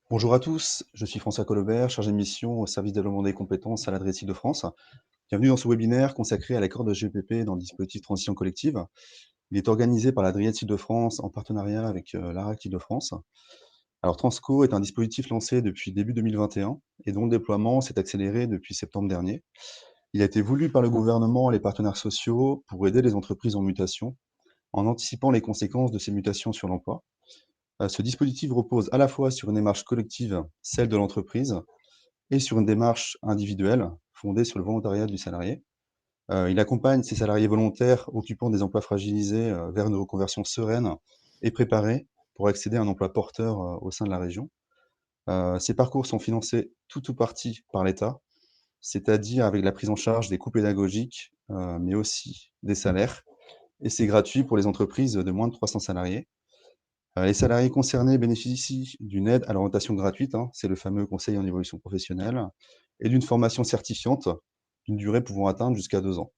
Bonjour à tous, je suis François Colobert, chargé de mission au service développement des compétences à l'Adriatique de France. Bienvenue dans ce webinaire consacré à l'accord de GEPP dans le dispositif transition collective. Il est organisé par l'Adriatique de France en partenariat avec l'ARAC Île-de-France. Alors Transco est un dispositif lancé depuis début 2021 et dont le déploiement s'est accéléré depuis septembre dernier. Il a été voulu par le gouvernement et les partenaires sociaux pour aider les entreprises en mutation en anticipant les conséquences de ces mutations sur l'emploi. Ce dispositif repose à la fois sur une démarche collective, celle de l'entreprise, et sur une démarche individuelle fondée sur le volontariat du salarié. Il accompagne ces salariés volontaires occupant des emplois fragilisés vers une reconversion sereine et préparée pour accéder à un emploi porteur au sein de la région. Ces parcours sont financés tout ou partie par l'État, c'est-à-dire avec la prise en charge des coûts pédagogiques, mais aussi des salaires, et c'est gratuit pour les entreprises de moins de 300 salariés. Les salariés concernés bénéficient d'une aide à l'orientation gratuite, hein, c'est le fameux conseil en évolution professionnelle, et d'une formation certifiante d'une durée pouvant atteindre jusqu'à 2 ans.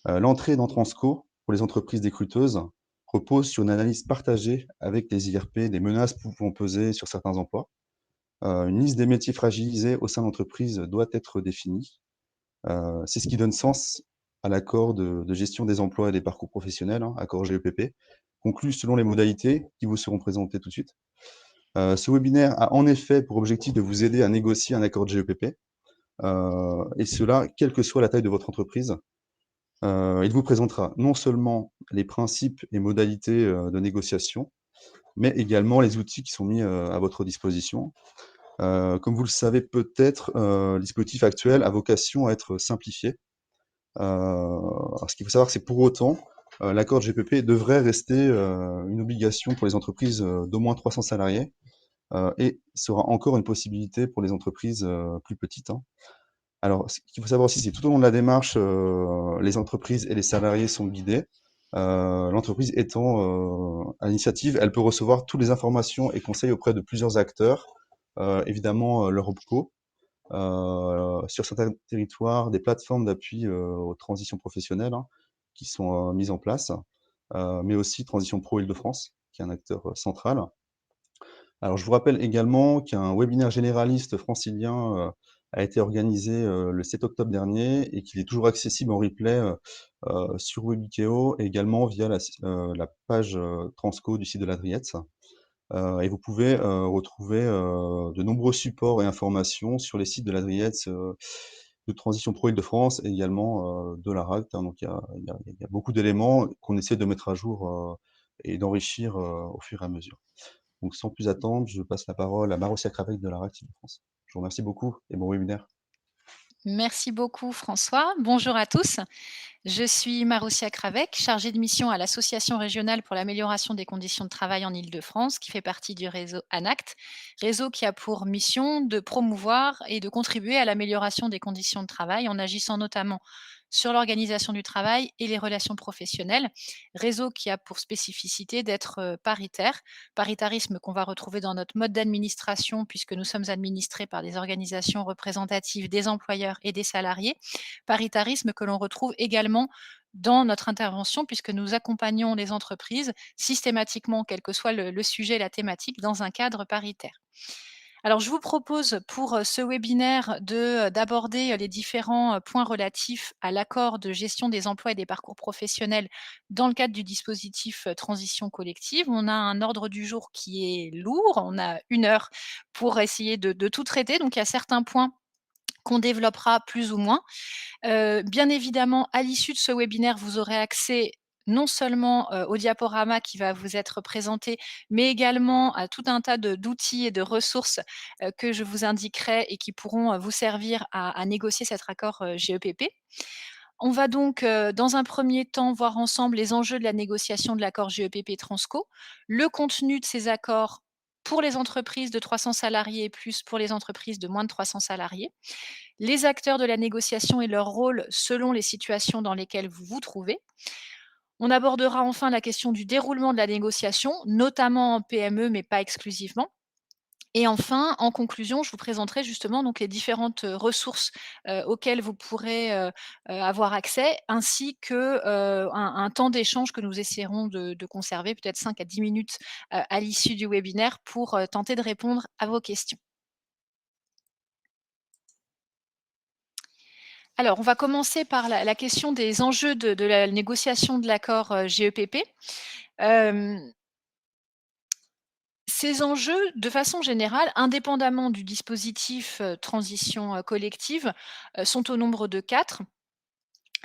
L'entrée dans Transco, pour les entreprises décruteuses, repose sur une analyse partagée avec les IRP des menaces pouvant peser sur certains emplois. Une liste des métiers fragilisés au sein de l'entreprise doit être définie. C'est ce qui donne sens à l'accord de gestion des emplois et des parcours professionnels, hein, accord GEPP, conclu selon les modalités qui vous seront présentées tout de suite. Ce webinaire a en effet pour objectif de vous aider à négocier un accord de GEPP, et cela quelle que soit la taille de votre entreprise. Il vous présentera non seulement les principes et modalités, de négociation, mais également les outils qui sont mis, à votre disposition. Comme vous le savez peut-être, le dispositif actuel a vocation à être simplifié. Alors ce qu'il faut savoir, c'est pour autant, l'accord de GPP devrait rester, une obligation pour les entreprises, d'au moins 300 salariés, et sera encore une possibilité pour les entreprises, plus petites, hein. Alors, ce qu'il faut savoir aussi, c'est que tout au long de la démarche, les entreprises et les salariés sont guidés. L'entreprise étant, à l'initiative, elle peut recevoir toutes les informations et conseils auprès de plusieurs acteurs, évidemment, leur OPCO, sur certains territoires, des plateformes d'appui, aux transitions professionnelles, hein, qui sont, mises en place, mais aussi Transition Pro Île-de-France, qui est un acteur, central. Alors, je vous rappelle également qu'un webinaire généraliste francilien, a été organisé, le 7 octobre dernier et qu'il est toujours accessible en replay, sur Webikeo et également via la page, Transco du site de l'Adriette. Et vous pouvez, retrouver, de nombreux supports et informations sur les sites de l'Adriette, de Transition Pro Île-de-France et également, de l'ARACT, hein. Donc il y a beaucoup d'éléments qu'on essaie de mettre à jour, et d'enrichir, au fur et à mesure. Donc sans plus attendre, je passe la parole à Marossia Cravec de l'ARAC Île-de-France. Je vous remercie beaucoup et bon webinaire. Merci beaucoup François. Bonjour à tous. Je suis Maroussia Cravec, chargée de mission à l'Association régionale pour l'amélioration des conditions de travail en Île-de-France, qui fait partie du réseau ANACT, réseau qui a pour mission de promouvoir et de contribuer à l'amélioration des conditions de travail en agissant notamment sur l'organisation du travail et les relations professionnelles. Réseau qui a pour spécificité d'être paritaire, paritarisme qu'on va retrouver dans notre mode d'administration puisque nous sommes administrés par des organisations représentatives des employeurs et des salariés, paritarisme que l'on retrouve également dans notre intervention puisque nous accompagnons les entreprises systématiquement, quel que soit le sujet, la thématique, dans un cadre paritaire. Alors je vous propose pour, ce webinaire d'aborder les différents, points relatifs à l'accord de gestion des emplois et des parcours professionnels dans le cadre du dispositif, transition collective. On a un ordre du jour qui est lourd, on a 1 heure pour essayer de tout traiter, donc il y a certains points qu'on développera plus ou moins. Bien évidemment, à l'issue de ce webinaire, vous aurez accès non seulement, au diaporama qui va vous être présenté, mais également à tout un tas d'outils et de ressources, que je vous indiquerai et qui pourront, vous servir à négocier cet accord, GEPP. On va donc, dans un premier temps, voir ensemble les enjeux de la négociation de l'accord GEPP Transco, le contenu de ces accords pour les entreprises de 300 salariés et plus, pour les entreprises de moins de 300 salariés, les acteurs de la négociation et leur rôle selon les situations dans lesquelles vous vous trouvez. On abordera enfin la question du déroulement de la négociation, notamment en PME, mais pas exclusivement. Et enfin, en conclusion, je vous présenterai justement donc les différentes, ressources, auxquelles vous pourrez, avoir accès, ainsi que, un temps d'échange que nous essaierons de conserver, peut-être 5 à 10 minutes, à l'issue du webinaire pour, tenter de répondre à vos questions. Alors, on va commencer par la question des enjeux de la négociation de l'accord, GEPP. Hem Ces enjeux, de façon générale, indépendamment du dispositif, transition, collective, sont au nombre de 4.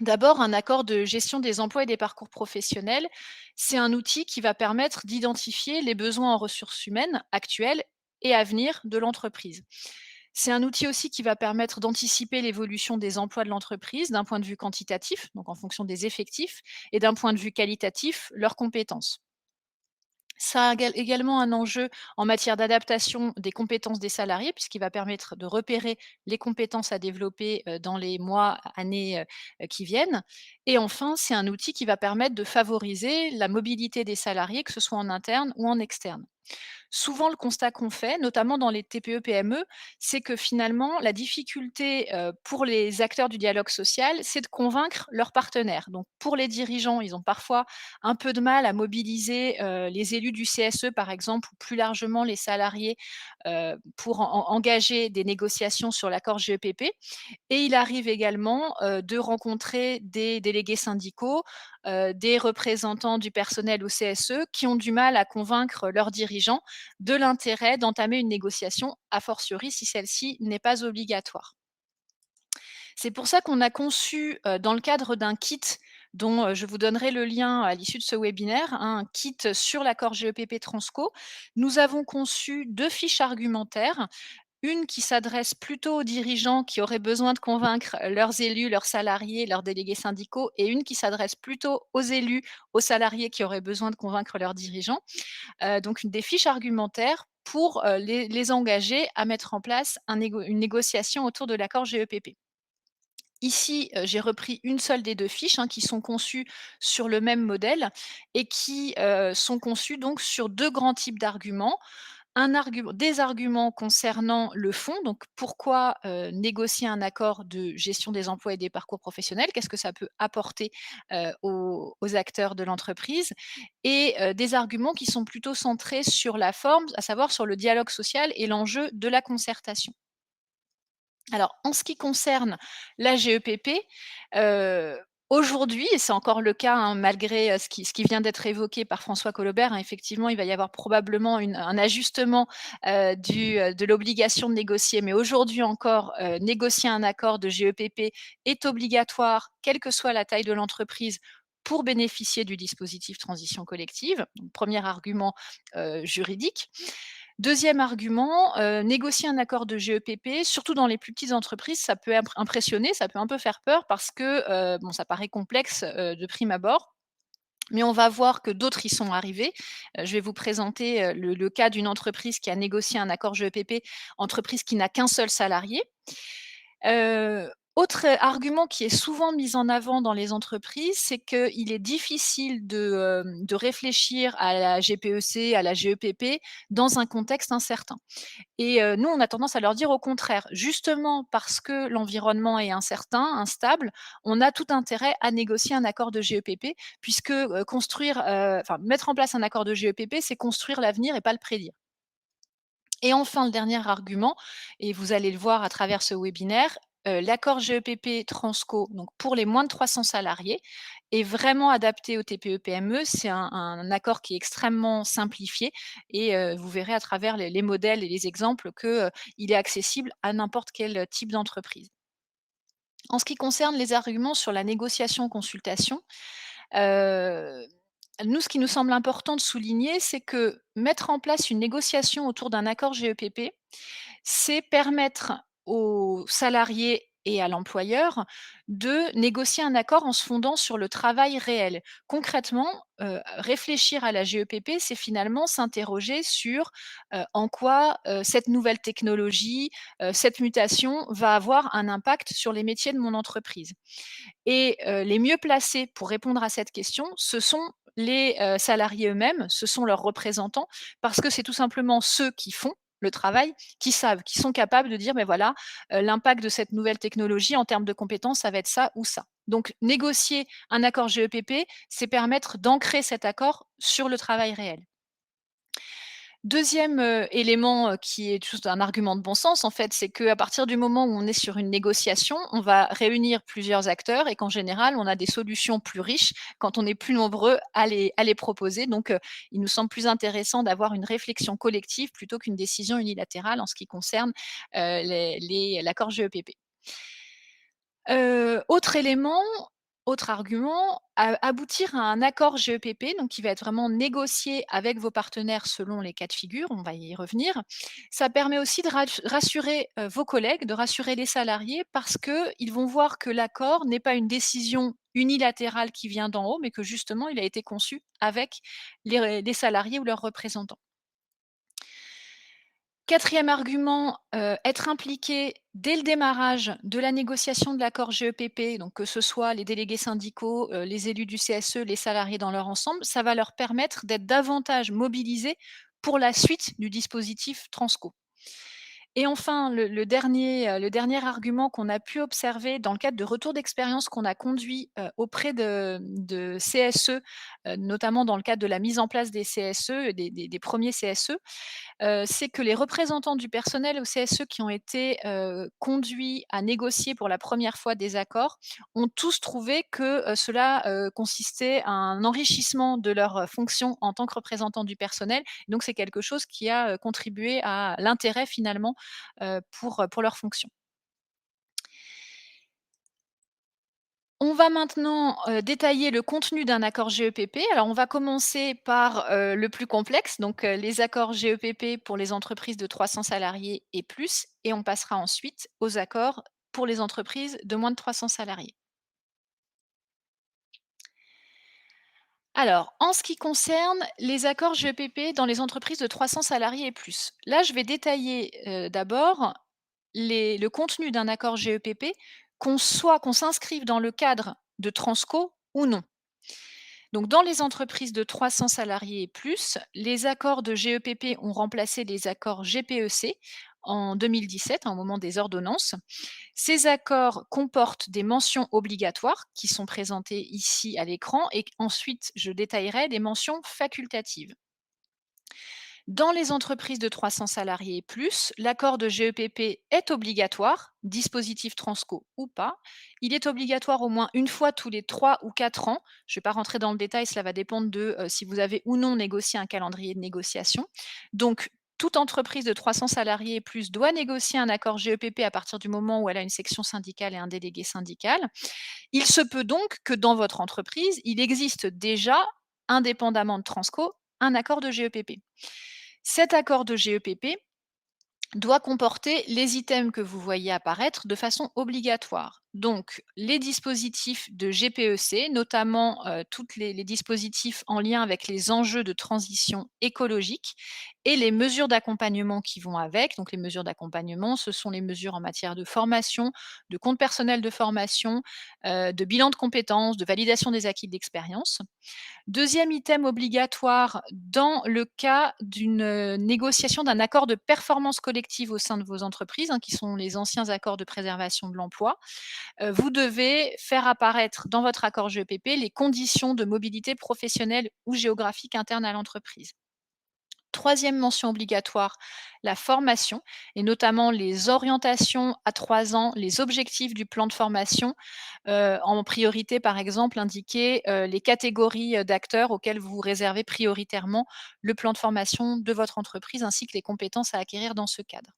D'abord, un accord de gestion des emplois et des parcours professionnels, c'est un outil qui va permettre d'identifier les besoins en ressources humaines actuels et à venir de l'entreprise. C'est un outil aussi qui va permettre d'anticiper l'évolution des emplois de l'entreprise d'un point de vue quantitatif, donc en fonction des effectifs, et d'un point de vue qualitatif, leurs compétences. Ça a également un enjeu en matière d'adaptation des compétences des salariés, puisqu'il va permettre de repérer les compétences à développer dans les mois, années qui viennent. Et enfin, c'est un outil qui va permettre de favoriser la mobilité des salariés, que ce soit en interne ou en externe. Souvent, le constat qu'on fait, notamment dans les TPE-PME, c'est que finalement, la difficulté, pour les acteurs du dialogue social, c'est de convaincre leurs partenaires. Donc pour les dirigeants, ils ont parfois un peu de mal à mobiliser, les élus du CSE, par exemple, ou plus largement les salariés, pour engager des négociations sur l'accord GEPP. Et il arrive également, de rencontrer des délégués syndicaux, des représentants du personnel au CSE qui ont du mal à convaincre leurs dirigeants de l'intérêt d'entamer une négociation, a fortiori si celle-ci n'est pas obligatoire. C'est pour ça qu'on a conçu, dans le cadre d'un kit dont, je vous donnerai le lien à l'issue de ce webinaire, hein, un kit sur l'accord GEPP Transco. Nous avons conçu 2 fiches argumentaires, une qui s'adresse plutôt aux dirigeants qui auraient besoin de convaincre leurs élus, leurs salariés, leurs délégués syndicaux, et une qui s'adresse plutôt aux élus, aux salariés qui auraient besoin de convaincre leurs dirigeants. Donc des fiches argumentaires pour, les engager à mettre en place une négociation autour de l'accord GEPP. Ici, j'ai repris une seule des 2 fiches, hein, qui sont conçues sur le même modèle et qui, sont conçues donc sur 2 grands types d'arguments. Des arguments concernant le fond, donc pourquoi, négocier un accord de gestion des emplois et des parcours professionnels? Qu'est-ce que ça peut apporter, aux acteurs de l'entreprise? Et des arguments qui sont plutôt centrés sur la forme, à savoir sur le dialogue social et l'enjeu de la concertation. Alors, en ce qui concerne la GEPP, heu, aujourd'hui, et c'est encore le cas, hein, malgré, ce qui vient d'être évoqué par François Collobert, hein, effectivement, il va y avoir probablement un ajustement, de l'obligation de négocier. Mais aujourd'hui encore, négocier un accord de GEPP est obligatoire, quelle que soit la taille de l'entreprise, pour bénéficier du dispositif transition collective. Donc 1er argument, juridique. Deuxième argument, négocier un accord de GEPP, surtout dans les plus petites entreprises, ça peut impressionner, ça peut un peu faire peur parce que, bon, ça paraît complexe, de prime abord, mais on va voir que d'autres y sont arrivés. Je vais vous présenter, le cas d'une entreprise qui a négocié un accord GEPP, entreprise qui n'a qu'un seul salarié. Autre argument qui est souvent mis en avant dans les entreprises, c'est qu'il est difficile de réfléchir à la GPEC, à la GEPP dans un contexte incertain. Et nous, on a tendance à leur dire au contraire. Justement parce que l'environnement est incertain, instable, on a tout intérêt à négocier un accord de GEPP puisque, mettre en place un accord de GEPP, c'est construire l'avenir et pas le prédire. Et enfin, le dernier argument, et vous allez le voir à travers ce webinaire, l'accord GEPP Transco, donc pour les moins de 300 salariés, est vraiment adapté aux TPE-PME. C'est un accord qui est extrêmement simplifié et vous verrez à travers les modèles et les exemples que, il est accessible à n'importe quel type d'entreprise. En ce qui concerne les arguments sur la négociation-consultation, heu, nous, ce qui nous semble important de souligner, c'est que mettre en place une négociation autour d'un accord GEPP, c'est permettre aux salariés et à l'employeur de négocier un accord en se fondant sur le travail réel. Concrètement, réfléchir à la GEPP, c'est finalement s'interroger sur, en quoi, cette nouvelle technologie, cette mutation va avoir un impact sur les métiers de mon entreprise. Et les mieux placés pour répondre à cette question, ce sont les, salariés eux-mêmes, ce sont leurs représentants, parce que c'est tout simplement ceux qui font. le travail, qui savent, qui sont capables de dire: «Beh, voilà, l'impact de cette nouvelle technologie en termes de compétences, ça va être ça ou ça». Donc négocier un accord GEPP, c'est permettre d'ancrer cet accord sur le travail réel. Deuxième élément, qui est juste un argument de bon sens en fait, c'est qu'à partir du moment où on est sur une négociation, on va réunir plusieurs acteurs et qu'en général, on a des solutions plus riches quand on est plus nombreux à les proposer. Donc, il nous semble plus intéressant d'avoir une réflexion collective plutôt qu'une décision unilatérale en ce qui concerne, l'accord GEPP. Autre élément, autre argument, aboutir à un accord GEPP, donc qui va être vraiment négocié avec vos partenaires selon les cas de figure, on va y revenir. Ça permet aussi de rassurer, vos collègues, de rassurer les salariés parce qu'ils vont voir que l'accord n'est pas une décision unilatérale qui vient d'en haut, mais que justement il a été conçu avec les salariés ou leurs représentants. Quatrième argument, être impliqué dès le démarrage de la négociation de l'accord GEPP, donc que ce soit les délégués syndicaux, les élus du CSE, les salariés dans leur ensemble, ça va leur permettre d'être davantage mobilisés pour la suite du dispositif Transco. Et enfin, le dernier argument qu'on a pu observer dans le cadre de retours d'expérience qu'on a conduits, auprès de CSE, notamment dans le cadre de la mise en place des CSE, des 1ers CSE, c'est que les représentants du personnel au CSE qui ont été, conduits à négocier pour la première fois des accords, ont tous trouvé que, cela, consistait à un enrichissement de leur, fonction en tant que représentants du personnel. Donc c'est quelque chose qui a, contribué à l'intérêt finalement, pour leur fonction. On va maintenant, détailler le contenu d'un accord GEPP. Alors on va commencer par, le plus complexe, donc les accords GEPP pour les entreprises de 300 salariés et plus et on passera ensuite aux accords pour les entreprises de moins de 300 salariés. Alors, en ce qui concerne les accords GEPP dans les entreprises de 300 salariés et plus, là je vais détailler, d'abord le contenu d'un accord GEPP, qu'on s'inscrive dans le cadre de Transco ou non. Donc, dans les entreprises de 300 salariés et plus, les accords de GEPP ont remplacé les accords GPEC en 2017, au moment des ordonnances. Ces accords comportent des mentions obligatoires qui sont présentées ici à l'écran et ensuite je détaillerai des mentions facultatives. Dans les entreprises de 300 salariés et plus, l'accord de GEPP est obligatoire, dispositif Transco ou pas. Il est obligatoire au moins une fois tous les 3 ou 4 ans. Je ne vais pas rentrer dans le détail, cela va dépendre de si vous avez ou non négocié un calendrier de négociation. Donc, toute entreprise de 300 salariés et plus doit négocier un accord GEPP à partir du moment où elle a une section syndicale et un délégué syndical. Il se peut donc que dans votre entreprise, il existe déjà, indépendamment de Transco, un accord de GEPP. Cet accord de GEPP doit comporter les items que vous voyez apparaître de façon obligatoire. Donc, les dispositifs de GPEC, notamment tous les dispositifs en lien avec les enjeux de transition écologique et les mesures d'accompagnement qui vont avec. Donc, les mesures d'accompagnement, ce sont les mesures en matière de formation, de compte personnel de formation, de bilan de compétences, de validation des acquis d'expérience. Deuxième item obligatoire dans le cas d'une, négociation d'un accord de performance collective au sein de vos entreprises, qui sont les anciens accords de préservation de l'emploi. Vous devez faire apparaître dans votre accord GEPP les conditions de mobilité professionnelle ou géographique interne à l'entreprise. Troisième mention obligatoire, la formation et notamment les orientations à 3 ans, les objectifs du plan de formation, en priorité par exemple indiquer, les catégories, d'acteurs auxquels vous réservez prioritairement le plan de formation de votre entreprise ainsi que les compétences à acquérir dans ce cadre.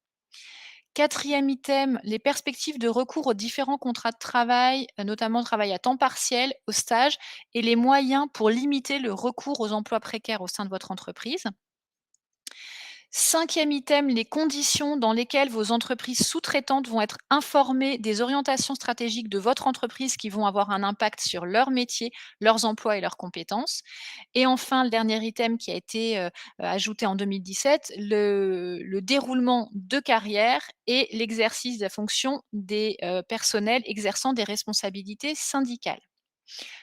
Quatrième item, les perspectives de recours aux différents contrats de travail, notamment travail à temps partiel, au stage et les moyens pour limiter le recours aux emplois précaires au sein de votre entreprise. Cinquième item, les conditions dans lesquelles vos entreprises sous-traitantes vont être informées des orientations stratégiques de votre entreprise qui vont avoir un impact sur leur métier, leurs emplois et leurs compétences. Et enfin, le dernier item qui a été, ajouté en 2017, le déroulement de carrière et l'exercice de la fonction des, personnels exerçant des responsabilités syndicales.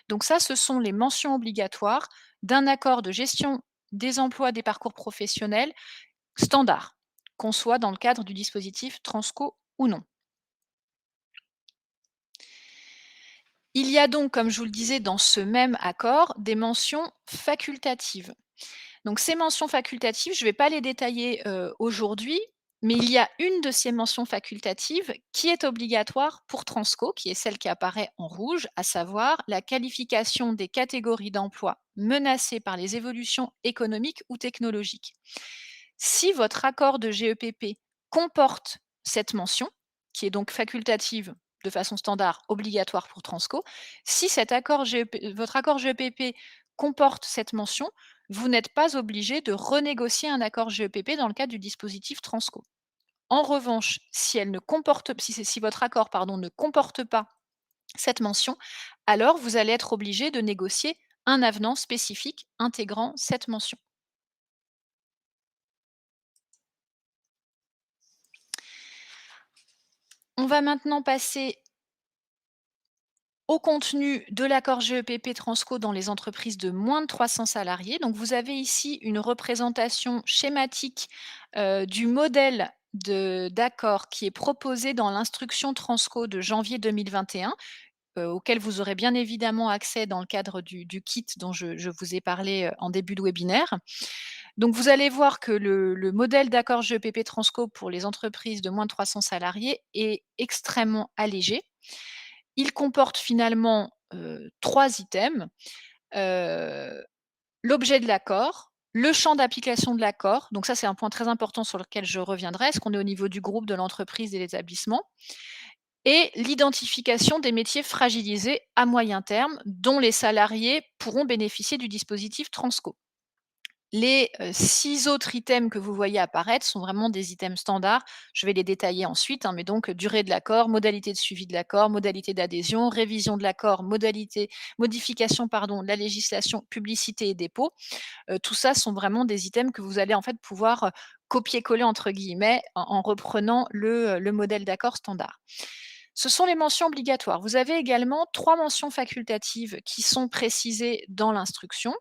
Donc ça, ce sont les mentions obligatoires d'un accord de gestion des emplois des parcours professionnels standard. qu'on soit dans le cadre du dispositif Transco ou non. Il y a donc, comme je vous le disais, dans ce même accord, des mentions facultatives. Donc ces mentions facultatives, je ne vais pas les détailler, aujourd'hui, mais il y a une de ces mentions facultatives qui est obligatoire pour Transco, qui est celle qui apparaît en rouge, à savoir la qualification des catégories d'emplois menacées par les évolutions économiques ou technologiques. Si votre accord de GEPP comporte cette mention, qui est donc facultative de façon standard, obligatoire pour Transco, si cet accord votre accord GEPP comporte cette mention, vous n'êtes pas obligé de renégocier un accord GEPP dans le cadre du dispositif Transco. En revanche, si votre accord ne comporte pas cette mention, alors vous allez être obligé de négocier un avenant spécifique intégrant cette mention. On va maintenant passer au contenu de l'accord GEPP Transco dans les entreprises de moins de 300 salariés. Donc, vous avez ici une représentation schématique du modèle d'accord qui est proposé dans l'instruction Transco de janvier 2021, auquel vous aurez bien évidemment accès dans le cadre du kit dont je vous ai parlé en début de webinaire. Donc, vous allez voir que le modèle d'accord GEPP Transco pour les entreprises de moins de 300 salariés est extrêmement allégé. Il comporte finalement, 3 items, heu, l'objet de l'accord, le champ d'application de l'accord, donc ça, c'est un point très important sur lequel je reviendrai. Est-ce qu'on est au niveau du groupe, de l'entreprise, de l'établissement? Et l'identification des métiers fragilisés à moyen terme, dont les salariés pourront bénéficier du dispositif Transco. Les, 6 autres items que vous voyez apparaître sont vraiment des items standards. Je vais les détailler ensuite, hein, mais donc durée de l'accord, modalité de suivi de l'accord, modalité d'adhésion, révision de l'accord, modification de la législation, publicité et dépôt. Tout ça sont vraiment des items que vous allez en fait pouvoir, «copier-coller» entre guillemets en reprenant le modèle d'accord standard. Ce sont les mentions obligatoires. Vous avez également 3 mentions facultatives qui sont précisées dans l'instruction.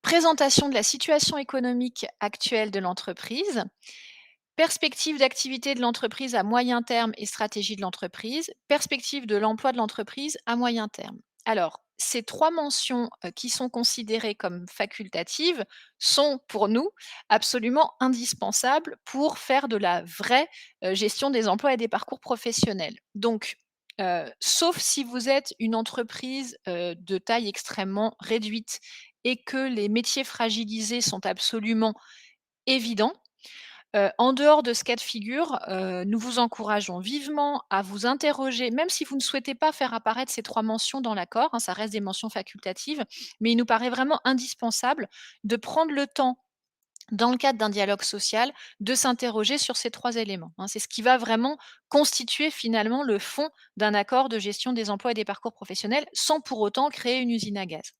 Présentation de la situation économique actuelle de l'entreprise, perspective d'activité de l'entreprise à moyen terme et stratégie de l'entreprise, perspective de l'emploi de l'entreprise à moyen terme. Alors, ces 3 mentions, qui sont considérées comme facultatives sont pour nous absolument indispensables pour faire de la vraie, gestion des emplois et des parcours professionnels. Donc, sauf si vous êtes une entreprise, de taille extrêmement réduite et que les métiers fragilisés sont absolument évidents. En dehors de ce cas de figure, nous vous encourageons vivement à vous interroger, même si vous ne souhaitez pas faire apparaître ces 3 mentions dans l'accord, hein, ça reste des mentions facultatives, mais il nous paraît vraiment indispensable de prendre le temps, dans le cadre d'un dialogue social, de s'interroger sur ces 3 éléments, hein. C'est ce qui va vraiment constituer finalement le fond d'un accord de gestion des emplois et des parcours professionnels, sans pour autant créer une usine à gaz.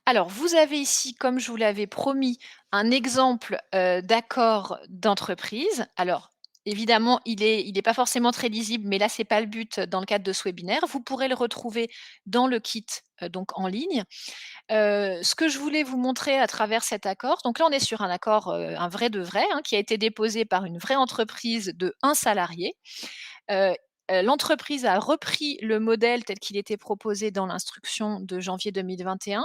Alors, vous avez ici, comme je vous l'avais promis, un exemple, d'accord d'entreprise. Alors, évidemment, il est pas forcément très lisible, mais là, c'est pas le but dans le cadre de ce webinaire. Vous pourrez le retrouver dans le kit, donc en ligne. Ce que je voulais vous montrer à travers cet accord, donc là, on est sur un accord, un vrai de vrai, hein, qui a été déposé par une vraie entreprise de un salarié. Heu l'entreprise a repris le modèle tel qu'il était proposé dans l'instruction de janvier 2021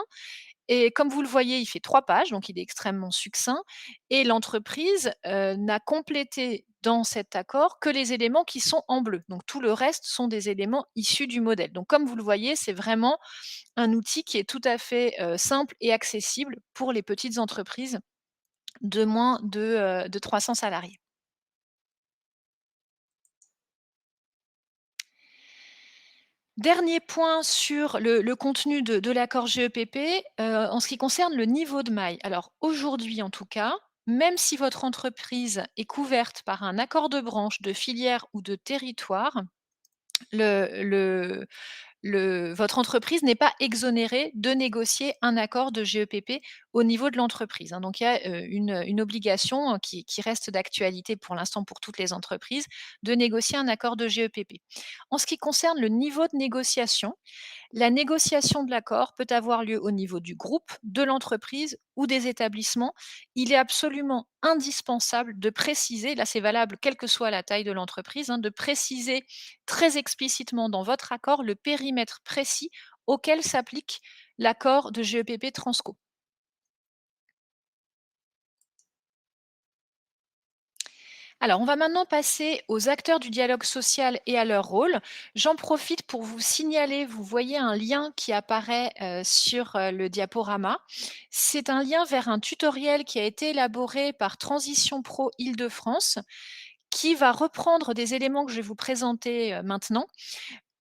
et comme vous le voyez, il fait 3 pages, donc il est extrêmement succinct et l'entreprise, n'a complété dans cet accord que les éléments qui sont en bleu. Donc tout le reste sont des éléments issus du modèle. Donc comme vous le voyez, c'est vraiment un outil qui est tout à fait, simple et accessible pour les petites entreprises de moins de 300 salariés. Dernier point sur le contenu de l'accord GEPP, en ce qui concerne le niveau de maille. Alors aujourd'hui en tout cas, même si votre entreprise est couverte par un accord de branche, de filière ou de territoire, le le votre entreprise n'est pas exonérée de négocier un accord de GEPP au niveau de l'entreprise, hein. Donc il y a, une obligation, qui reste d'actualité pour l'instant pour toutes les entreprises, de négocier un accord de GEPP. En ce qui concerne le niveau de négociation, la négociation de l'accord peut avoir lieu au niveau du groupe, de l'entreprise ou des établissements. Il est absolument indispensable de préciser, là c'est valable quelle que soit la taille de l'entreprise, hein, de préciser très explicitement dans votre accord le périmètre précis auquel s'applique l'accord de GEPP Transco. Alors, on va maintenant passer aux acteurs du dialogue social et à leur rôle. J'en profite pour vous signaler, vous voyez un lien qui apparaît sur le diaporama. C'est un lien vers un tutoriel qui a été élaboré par Transition Pro Île-de-France, qui va reprendre des éléments que je vais vous présenter maintenant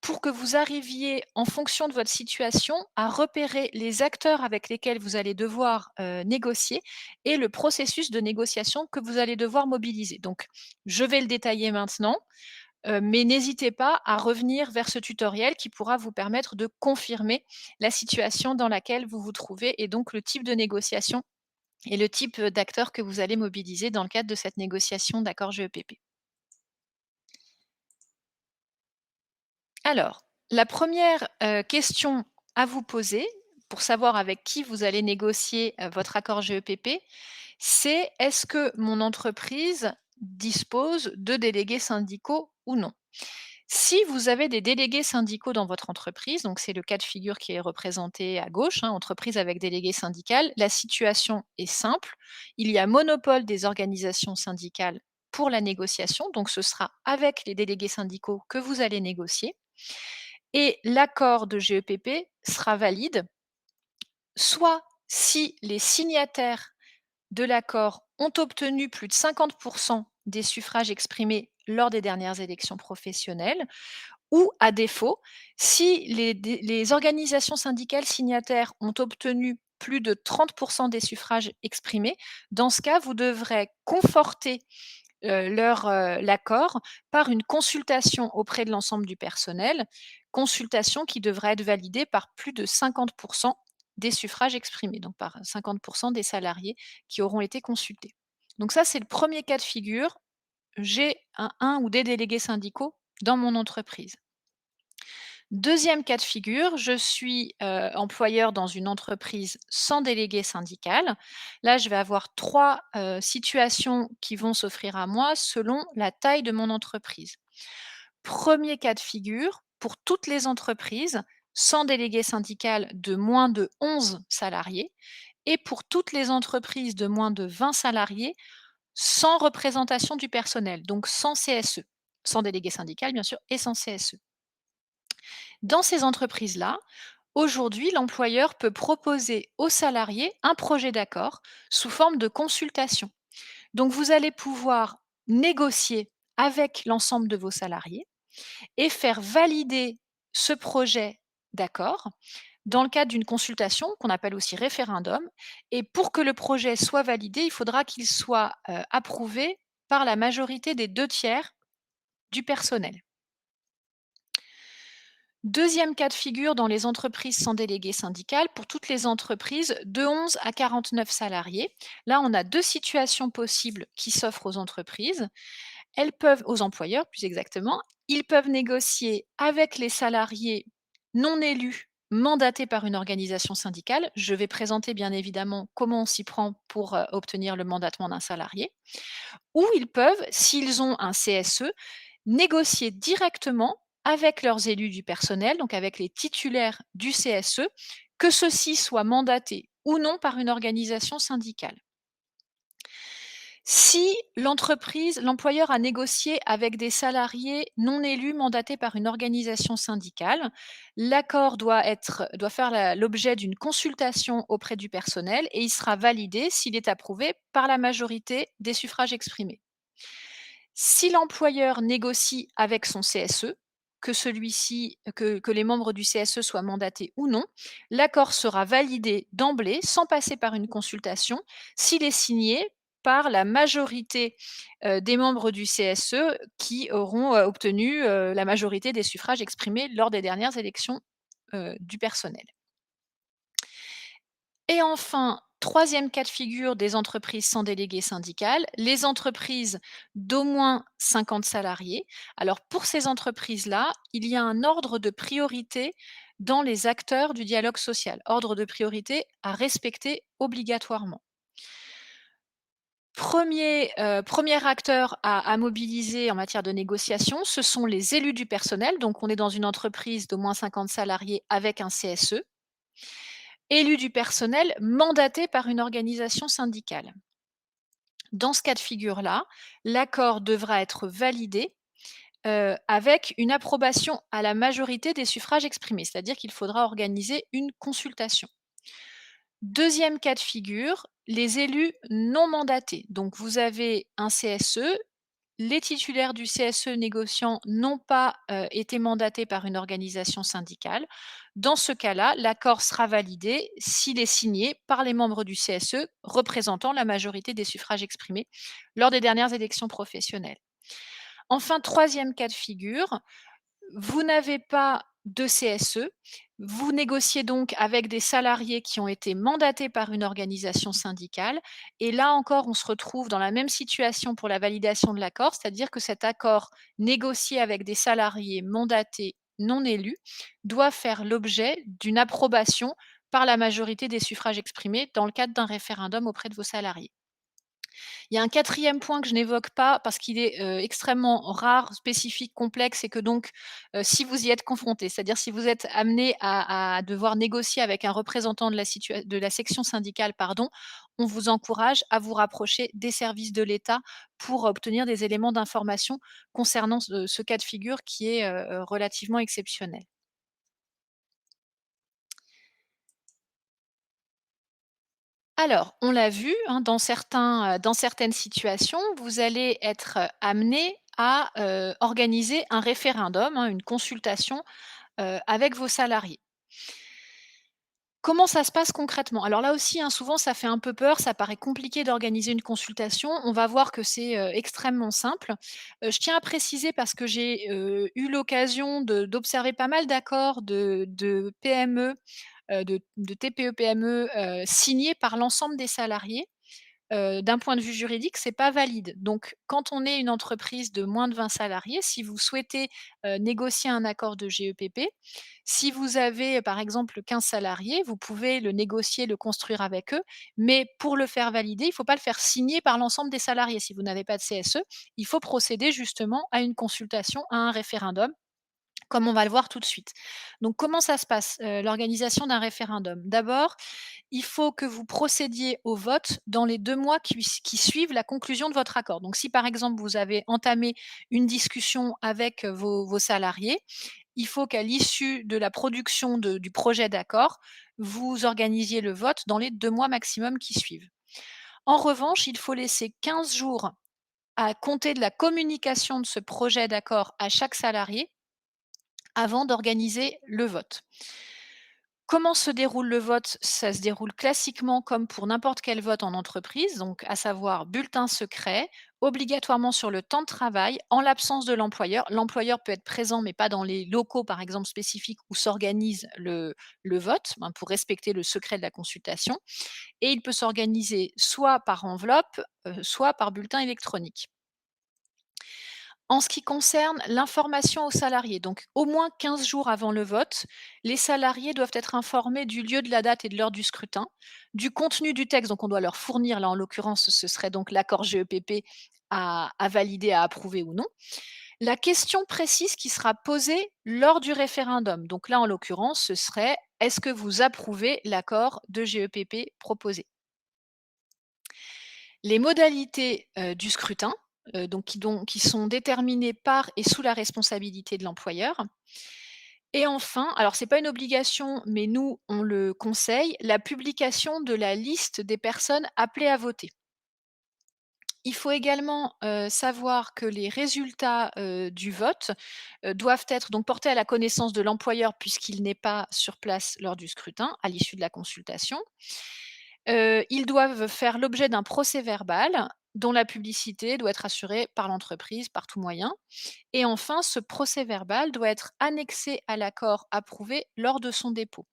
pour que vous arriviez, en fonction de votre situation, à repérer les acteurs avec lesquels vous allez devoir, négocier et le processus de négociation que vous allez devoir mobiliser. Donc, je vais le détailler maintenant, mais n'hésitez pas à revenir vers ce tutoriel qui pourra vous permettre de confirmer la situation dans laquelle vous vous trouvez et donc le type de négociation et le type, d'acteurs que vous allez mobiliser dans le cadre de cette négociation d'accord GEPP. Alors, la première question à vous poser pour savoir avec qui vous allez négocier, votre accord GEPP, c'est: «Est-ce que mon entreprise dispose de délégués syndicaux ou non?» Si vous avez des délégués syndicaux dans votre entreprise, donc c'est le cas de figure qui est représenté à gauche, hein, entreprise avec délégué syndical, la situation est simple. Il y a monopole des organisations syndicales pour la négociation, donc ce sera avec les délégués syndicaux que vous allez négocier et l'accord de GEPP sera valide, soit si les signataires de l'accord ont obtenu plus de 50 des suffrages exprimés lors des dernières élections professionnelles, ou à défaut, si les organisations syndicales signataires ont obtenu plus de 30 des suffrages exprimés. Dans ce cas, vous devrez conforter l'accord par une consultation auprès de l'ensemble du personnel, consultation qui devrait être validée par plus de 50 des suffrages exprimés, donc par 50 des salariés qui auront été consultés. Donc ça, c'est le premier cas de figure. J'ai un ou des délégués syndicaux dans mon entreprise. Deuxième cas de figure, je suis, employeur dans une entreprise sans délégué syndical. Là, je vais avoir 3 situations qui vont s'offrir à moi selon la taille de mon entreprise. Premier cas de figure, pour toutes les entreprises sans délégué syndical de moins de 11 salariés et pour toutes les entreprises de moins de 20 salariés sans représentation du personnel, donc sans CSE. Sans délégué syndical bien sûr et sans CSE. Dans ces entreprises-là, aujourd'hui, l'employeur peut proposer aux salariés un projet d'accord sous forme de consultation. Donc, vous allez pouvoir négocier avec l'ensemble de vos salariés et faire valider ce projet d'accord dans le cadre d'une consultation qu'on appelle aussi référendum. Et pour que le projet soit validé, il faudra qu'il soit approuvé par la majorité des 2 tiers du personnel. Deuxième cas de figure dans les entreprises sans délégué syndical, pour toutes les entreprises de 11 à 49 salariés. Là, on a 2 situations possibles qui s'offrent aux entreprises. Elles peuvent aux employeurs plus exactement. Ils peuvent négocier avec les salariés non élus mandatés par une organisation syndicale. Je vais présenter bien évidemment comment on s'y prend pour, obtenir le mandatement d'un salarié. Ou ils peuvent, s'ils ont un CSE, négocier directement avec leurs élus du personnel, donc avec les titulaires du CSE, que ceux-ci soient mandatés ou non par une organisation syndicale. Si l'employeur a négocié avec des salariés non élus mandatés par une organisation syndicale, l'accord doit faire l'objet d'une consultation auprès du personnel et il sera validé s'il est approuvé par la majorité des suffrages exprimés. Si l'employeur négocie avec son CSE, que les membres du CSE soient mandatés ou non, l'accord sera validé d'emblée, sans passer par une consultation, s'il est signé par la majorité, des membres du CSE qui auront, obtenu, la majorité des suffrages exprimés lors des dernières élections, du personnel. Et enfin, Troisième cas de figure des entreprises sans délégué syndical, les entreprises d'au moins 50 salariés. Alors pour ces entreprises-là, il y a un ordre de priorité dans les acteurs du dialogue social, ordre de priorité à respecter obligatoirement. Premier acteur à mobiliser en matière de négociation, ce sont les élus du personnel. Donc on est dans une entreprise d'au moins 50 salariés avec un CSE. Élus du personnel mandatés par une organisation syndicale. Dans ce cas de figure-là, l'accord devra être validé, avec une approbation à la majorité des suffrages exprimés, c'est-à-dire qu'il faudra organiser une consultation. Deuxième cas de figure, les élus non mandatés. Donc vous avez un CSE, les titulaires du CSE négociant n'ont pas, été mandatés par une organisation syndicale. Dans ce cas-là, l'accord sera validé s'il est signé par les membres du CSE représentant la majorité des suffrages exprimés lors des dernières élections professionnelles. Enfin, troisième cas de figure, vous n'avez pas de CSE, vous négociez donc avec des salariés qui ont été mandatés par une organisation syndicale et là encore, on se retrouve dans la même situation pour la validation de l'accord, c'est-à-dire que cet accord négocié avec des salariés mandatés non élus doit faire l'objet d'une approbation par la majorité des suffrages exprimés dans le cadre d'un référendum auprès de vos salariés. Il y a un quatrième point que je n'évoque pas parce qu'il est, extrêmement rare, spécifique, complexe et que donc, si vous y êtes confronté, c'est-à-dire si vous êtes amené à devoir négocier avec un représentant de la section syndicale, pardon, on vous encourage à vous rapprocher des services de l'État pour obtenir des éléments d'information concernant ce cas de figure qui est, relativement exceptionnel. Alors, on l'a vu, hein, dans certaines situations, vous allez être, amené à, organiser un référendum, hein, une consultation, avec vos salariés. Comment ça se passe concrètement? Alors là aussi, hein, souvent ça fait un peu peur, ça paraît compliqué d'organiser une consultation. On va voir que c'est, extrêmement simple. Je tiens à préciser parce que j'ai, eu l'occasion d'observer pas mal d'accords de PME, de TPE-PME, signés par l'ensemble des salariés. D'un point de vue juridique, c'est pas valide. Donc quand on est une entreprise de moins de 20 salariés, si vous souhaitez, négocier un accord de GEPP, si vous avez, par exemple, 15 salariés, vous pouvez le négocier, le construire avec eux, mais pour le faire valider, il ne faut pas le faire signer par l'ensemble des salariés. Si vous n'avez pas de CSE, il faut procéder justement à une consultation, à un référendum, comme on va le voir tout de suite. Donc comment ça se passe, l'organisation d'un référendum? D'abord, il faut que vous procédiez au vote dans les 2 mois qui suivent la conclusion de votre accord. Donc si par exemple vous avez entamé une discussion avec, vos salariés, il faut qu'à l'issue de la production du projet d'accord, vous organisiez le vote dans les 2 mois maximum qui suivent. En revanche, il faut laisser 15 jours à compter de la communication de ce projet d'accord à chaque salarié avant d'organiser le vote. Comment se déroule le vote? Ça se déroule classiquement comme pour n'importe quel vote en entreprise, donc à savoir bulletin secret, obligatoirement sur le temps de travail, en l'absence de l'employeur. L'employeur peut être présent, mais pas dans les locaux, par exemple, spécifiques où s'organise le vote, hein, pour respecter le secret de la consultation. Et il peut s'organiser soit par enveloppe, soit par bulletin électronique. En ce qui concerne l'information aux salariés, donc au moins 15 jours avant le vote, les salariés doivent être informés du lieu, de la date et de l'heure du scrutin, du contenu du texte, donc on doit leur fournir, là en l'occurrence, ce serait donc l'accord GEPP à valider, à approuver ou non. La question précise qui sera posée lors du référendum, donc là en l'occurrence, ce serait: est-ce que vous approuvez l'accord de GEPP proposé? Les modalités, du scrutin, qui sont déterminées par et sous la responsabilité de l'employeur. Et enfin, alors c'est pas une obligation, mais nous, on le conseille, la publication de la liste des personnes appelées à voter. Il faut également, savoir que les résultats, du vote, doivent être donc portés à la connaissance de l'employeur puisqu'il n'est pas sur place lors du scrutin, à l'issue de la consultation. Ils doivent faire l'objet d'un procès-verbal dont la publicité doit être assurée par l'entreprise par tout moyen et enfin ce procès-verbal doit être annexé à l'accord approuvé lors de son dépôt.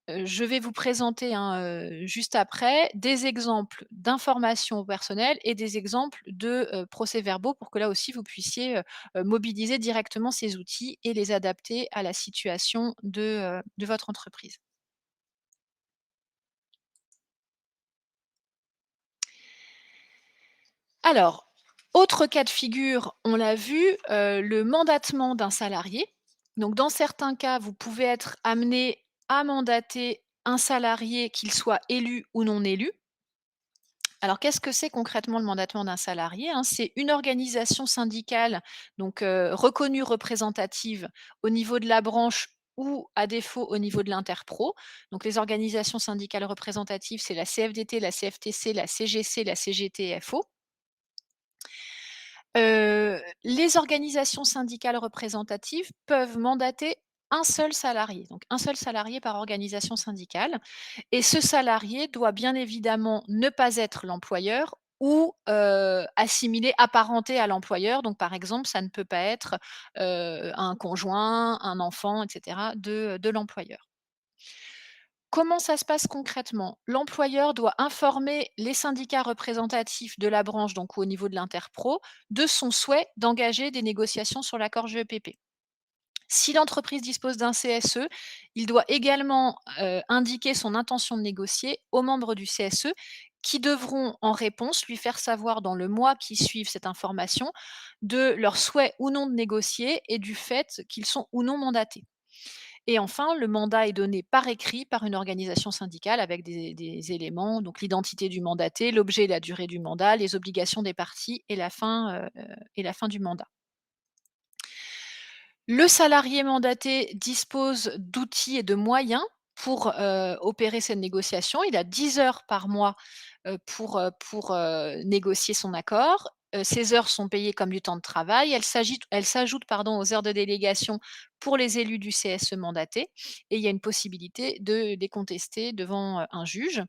Je vais vous présenter, hein, juste après, des exemples d'informations personnelles et des exemples de, procès-verbaux pour que là aussi vous puissiez, mobiliser directement ces outils et les adapter à la situation de votre entreprise. Alors, autre cas de figure, on l'a vu, le mandatement d'un salarié. Donc dans certains cas, vous pouvez être amené à mandater un salarié, qu'il soit élu ou non élu. Alors, qu'est-ce que c'est concrètement le mandatement d'un salarié, hein? C'est une organisation syndicale, donc reconnue représentative au niveau de la branche ou à défaut au niveau de l'interpro. Donc les organisations syndicales représentatives, c'est la CFDT, la CFTC, la CGC, la CGT, FO. Les organisations syndicales représentatives peuvent mandater un seul salarié, donc un seul salarié par organisation syndicale. Et ce salarié doit bien évidemment ne pas être l'employeur ou, assimilé, apparenté à l'employeur. Donc par exemple, ça ne peut pas être, un conjoint, un enfant et cetera de l'employeur. Comment ça se passe concrètement? L'employeur doit informer les syndicats représentatifs de la branche, donc au niveau de l'interpro, de son souhait d'engager des négociations sur l'accord GEPP. Si l'entreprise dispose d'un CSE, il doit également, indiquer son intention de négocier aux membres du CSE qui devront, en réponse, lui faire savoir dans le mois qui suivent cette information de leur souhait ou non de négocier et du fait qu'ils sont ou non mandatés. Et enfin, le mandat est donné par écrit par une organisation syndicale avec des éléments, donc l'identité du mandaté, l'objet et la durée du mandat, les obligations des parties et la fin du mandat. Le salarié mandaté dispose d'outils et de moyens pour, opérer cette négociation. Il a 10 heures par mois, pour, négocier son accord. Ces heures sont payées comme du temps de travail. Elles s'ajoutent, pardon, aux heures de délégation pour les élus du CSE mandatés et il y a une possibilité de les contester devant, un juge.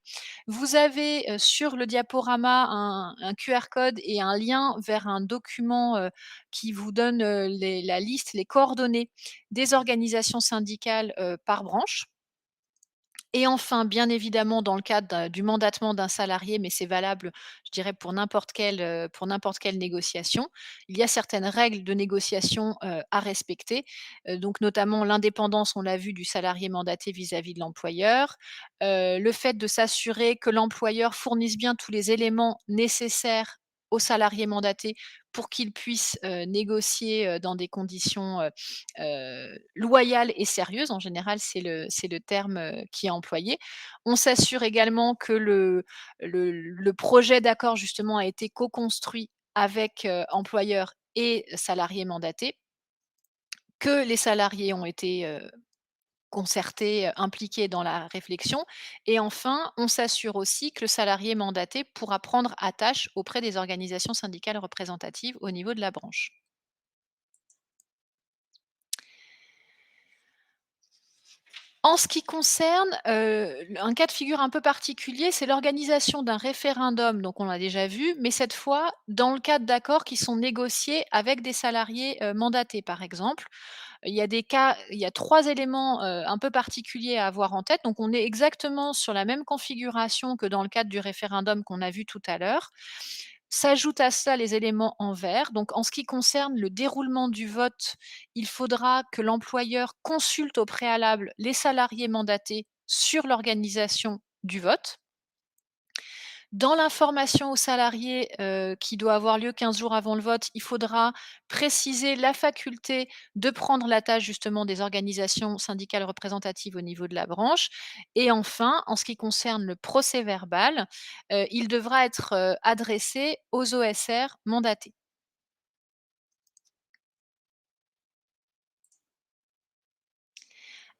Vous avez, sur le diaporama un QR code et un lien vers un document, qui vous donne, la liste, les coordonnées des organisations syndicales, par branche. Et enfin, bien évidemment, dans le cadre du mandatement d'un salarié, mais c'est valable, je dirais, pour n'importe quelle négociation, il y a certaines règles de négociation, à respecter, donc notamment l'indépendance, on l'a vu, du salarié mandaté vis-à-vis de l'employeur, le fait de s'assurer que l'employeur fournisse bien tous les éléments nécessaires au salarié mandaté pour qu'il puisse, négocier, dans des conditions, loyales et sérieuses. En général, c'est le terme, qui est employé. On s'assure également que le projet d'accord justement a été co-construit avec, employeur et salariés mandatés, que les salariés ont été, concertés, impliqués dans la réflexion et enfin, on s'assure aussi que le salarié mandaté pourra prendre attache auprès des organisations syndicales représentatives au niveau de la branche. En ce qui concerne, un cas de figure un peu particulier, c'est l'organisation d'un référendum, donc on l'a déjà vu, mais cette fois dans le cadre d'accords qui sont négociés avec des salariés, mandatés, par exemple. Il y a 3 éléments, un peu particuliers à avoir en tête. Donc on est exactement sur la même configuration que dans le cadre du référendum qu'on a vu tout à l'heure. S'ajoutent à cela les éléments en vert. Donc en ce qui concerne le déroulement du vote, il faudra que l'employeur consulte au préalable les salariés mandatés sur l'organisation du vote. Dans l'information aux salariés, qui doit avoir lieu 15 jours avant le vote, il faudra préciser la faculté de prendre la tâche justement des organisations syndicales représentatives au niveau de la branche et enfin, en ce qui concerne le procès-verbal, il devra être, adressé aux OSR mandatés.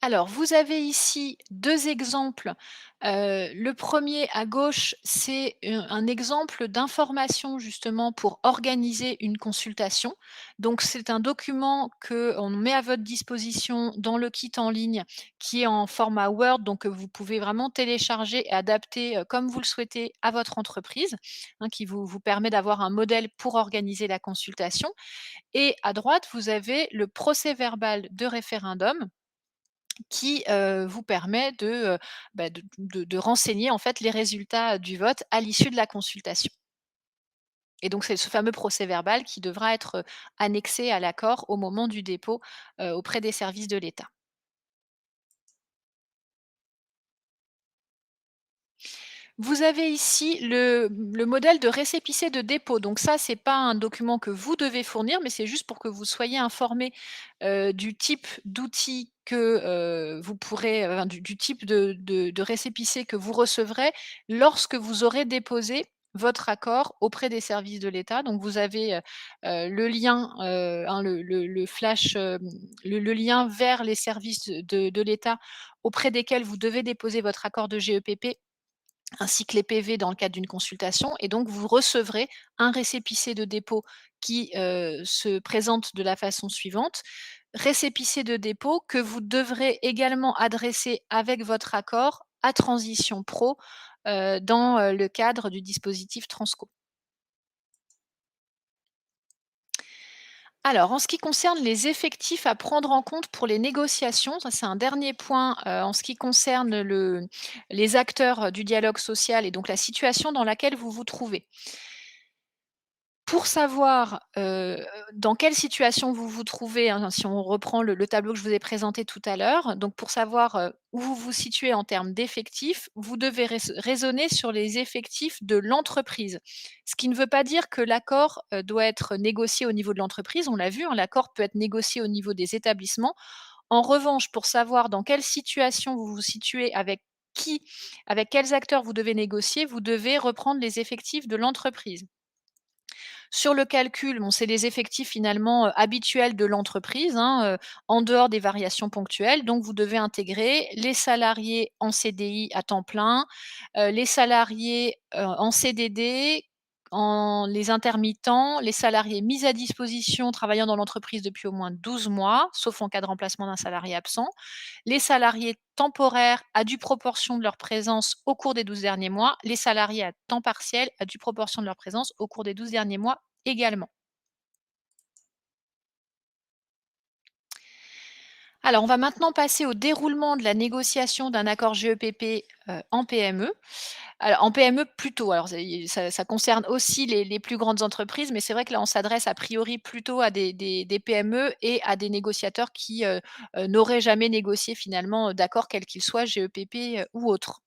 Alors, vous avez ici 2 exemples. Le premier à gauche, c'est, un exemple d'information justement pour organiser une consultation. Donc c'est un document qu'on met à votre disposition dans le kit en ligne qui est en format Word, donc vous pouvez vraiment télécharger et adapter, comme vous le souhaitez à votre entreprise, hein, qui vous permet d'avoir un modèle pour organiser la consultation et à droite, vous avez le procès-verbal de référendum qui, vous permet de renseigner en fait les résultats du vote à l'issue de la consultation. Et donc c'est ce fameux procès-verbal qui devra être, annexé à l'accord au moment du dépôt, auprès des services de l'État. Vous avez ici le modèle de récépissé de dépôt. Donc ça, c'est pas un document que vous devez fournir, mais c'est juste pour que vous soyez informés, du type d'outil que, vous pourrez, du type de récépissé que vous recevrez lorsque vous aurez déposé votre accord auprès des services de l'État. Donc vous avez, le lien, le flash, le lien vers les services de l'État auprès desquels vous devez déposer votre accord de GEPP ainsi que les PV dans le cadre d'une consultation et donc vous recevrez un récépissé de dépôt qui, se présente de la façon suivante. Récépissé de dépôt que vous devrez également adresser avec votre accord à Transition Pro, dans, le cadre du dispositif Transco. Alors, en ce qui concerne les effectifs à prendre en compte pour les négociations, ça c'est un dernier point, en ce qui concerne les acteurs, du dialogue social et donc la situation dans laquelle vous vous trouvez. Pour savoir, dans quelle situation vous vous trouvez, hein, si on reprend le tableau que je vous ai présenté tout à l'heure, donc pour savoir, où vous vous situez en termes d'effectifs, vous devez raisonner sur les effectifs de l'entreprise. Ce qui ne veut pas dire que l'accord, doit être négocié au niveau de l'entreprise, on l'a vu, hein, l'accord peut être négocié au niveau des établissements. En revanche, pour savoir dans quelle situation vous vous situez, qui, avec quels acteurs vous devez négocier, vous devez reprendre les effectifs de l'entreprise. Sur le calcul, bon, c'est les effectifs finalement, habituels de l'entreprise, hein, en dehors des variations ponctuelles. Donc vous devez intégrer les salariés en CDI à temps plein, les salariés, en CDD, les intermittents, les salariés mis à disposition travaillant dans l'entreprise depuis au moins 12 mois, sauf en cas de remplacement d'un salarié absent, les salariés temporaires à due proportion de leur présence au cours des 12 derniers mois, les salariés à temps partiel à due proportion de leur présence au cours des 12 derniers mois également. Alors, on va maintenant passer au déroulement de la négociation d'un accord GEPP, en PME. Alors en PME plutôt, alors ça concerne aussi les plus grandes entreprises, mais c'est vrai que là, on s'adresse a priori plutôt à des PME et à des négociateurs qui, n'auraient jamais négocié finalement, d'accord quel qu'il soit, GEPP, ou autre.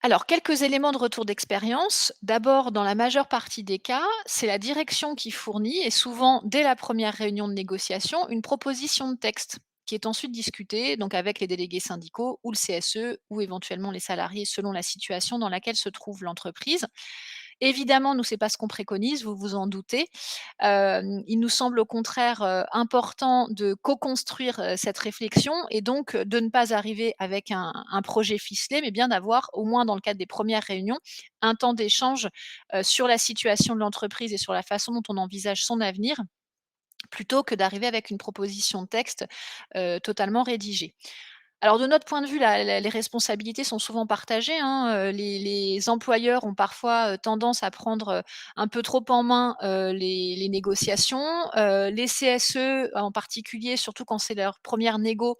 Alors, quelques éléments de retour d'expérience. D'abord, dans la majeure partie des cas, c'est la direction qui fournit, et souvent dès la première réunion de négociation, une proposition de texte qui est ensuite discutée donc avec les délégués syndicaux ou le CSE ou éventuellement les salariés selon la situation dans laquelle se trouve l'entreprise. Évidemment, nous, c'est pas ce qu'on préconise, vous vous en doutez. Il nous semble au contraire, important de co-construire, cette réflexion et donc, de ne pas arriver avec un projet ficelé, mais bien d'avoir, au moins dans le cadre des premières réunions, un temps d'échange, sur la situation de l'entreprise et sur la façon dont on envisage son avenir, plutôt que d'arriver avec une proposition de texte, totalement rédigée. Alors de notre point de vue, les responsabilités sont souvent partagées, hein, les employeurs ont parfois, tendance à prendre, un peu trop en main, les négociations. Les CSE en particulier, surtout quand c'est leur première négo,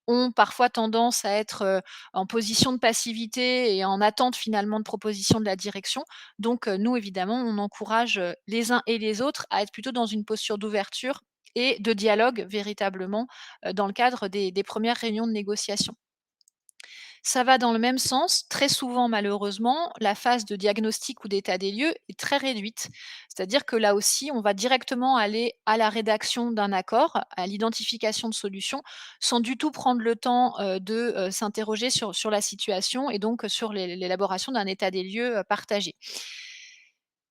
ont parfois tendance à être, en position de passivité et en attente finalement de propositions de la direction. Donc, nous évidemment, on encourage, les uns et les autres à être plutôt dans une posture d'ouverture et de dialogue véritablement, dans le cadre des 1 réunions de négociation. Ça va dans le même sens. Très souvent, malheureusement, la phase de diagnostic ou d'état des lieux est très réduite. C'est-à-dire que là aussi, on va directement aller à la rédaction d'un accord, à l'identification de solutions, sans du tout prendre le temps de s'interroger sur la situation et donc sur l'élaboration d'un état des lieux partagé.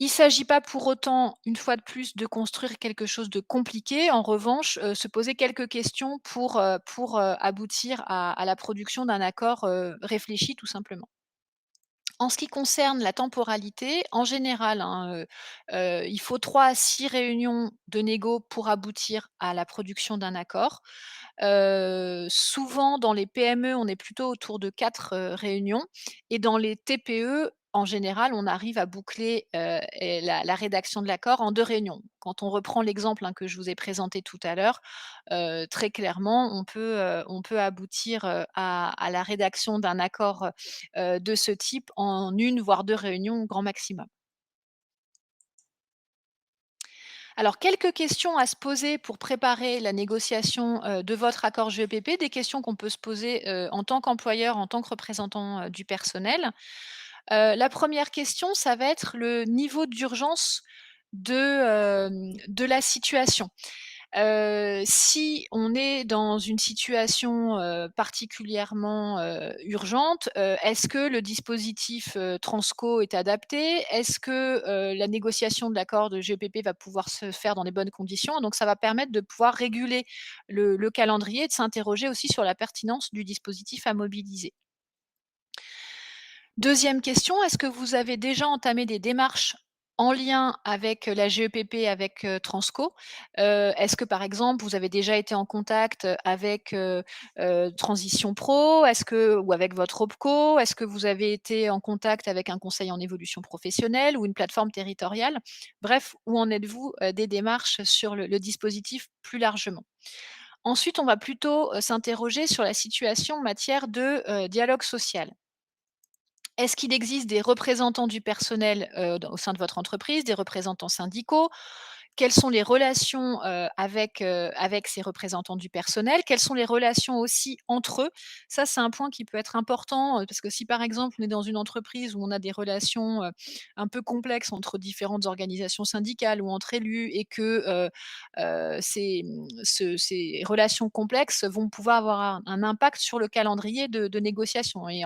Il ne s'agit pas pour autant, une fois de plus, de construire quelque chose de compliqué. En revanche, se poser quelques questions pour aboutir à la production d'un accord, réfléchi tout simplement. En ce qui concerne la temporalité, en général, hein, il faut 3 à 6 réunions de négo pour aboutir à la production d'un accord. Souvent dans les PME, on est plutôt autour de 4 réunions et dans les TPE, en général, on arrive à boucler, et la rédaction de l'accord en 2 réunions. Quand on reprend l'exemple, hein, que je vous ai présenté tout à l'heure, très clairement, on peut aboutir, à la rédaction d'un accord, de ce type en une voire 2 réunions grand maximum. Alors, quelques questions à se poser pour préparer la négociation, de votre accord GEPP, des questions qu'on peut se poser, en tant qu'employeur, en tant que représentant, du personnel. La première question, ça va être le niveau d'urgence de la situation. Si on est dans une situation, particulièrement, urgente, est-ce que le dispositif, Transco est adapté? Est-ce que, la négociation de l'accord de GPP va pouvoir se faire dans des bonnes conditions? Donc ça va permettre de pouvoir réguler le calendrier et de s'interroger aussi sur la pertinence du dispositif à mobiliser. Deuxième question, est-ce que vous avez déjà entamé des démarches en lien avec, la GEPP, avec, Transco? Est-ce que, par exemple, vous avez déjà été en contact, avec, Transition Pro? Est-ce que ou avec votre OPCO? Est-ce que vous avez été en contact avec un conseil en évolution professionnelle ou une plateforme territoriale? Bref, où en êtes-vous, des démarches sur le dispositif plus largement? Ensuite, on va plutôt, s'interroger sur la situation en matière de, dialogue social. Est-ce qu'il existe des représentants du personnel, au sein de votre entreprise, des représentants syndicaux? Quelles sont les relations, avec ces représentants du personnel? Quelles sont les relations aussi entre eux? Ça, c'est un point qui peut être important, parce que si, par exemple, on est dans une entreprise où on a des relations, un peu complexes entre différentes organisations syndicales ou entre élus et que, ces relations complexes vont pouvoir avoir un impact sur le calendrier de négociation et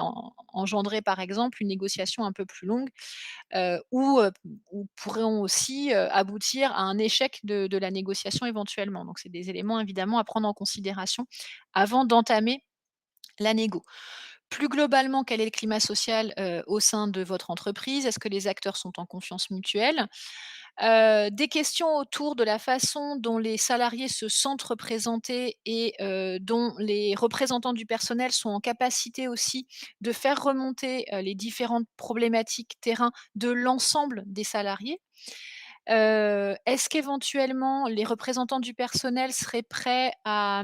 engendrer, par exemple, une négociation un peu plus longue, ou pourront aussi, aboutir à un échec de la négociation éventuellement. Donc c'est des éléments évidemment à prendre en considération avant d'entamer la négo. Plus globalement, quel est le climat social, au sein de votre entreprise? Est-ce que les acteurs sont en confiance mutuelle? Des questions autour de la façon dont les salariés se sentent représentés et dont les représentants du personnel sont en capacité aussi de faire remonter, les différentes problématiques terrain de l'ensemble des salariés. Est-ce qu'éventuellement les représentants du personnel seraient prêts à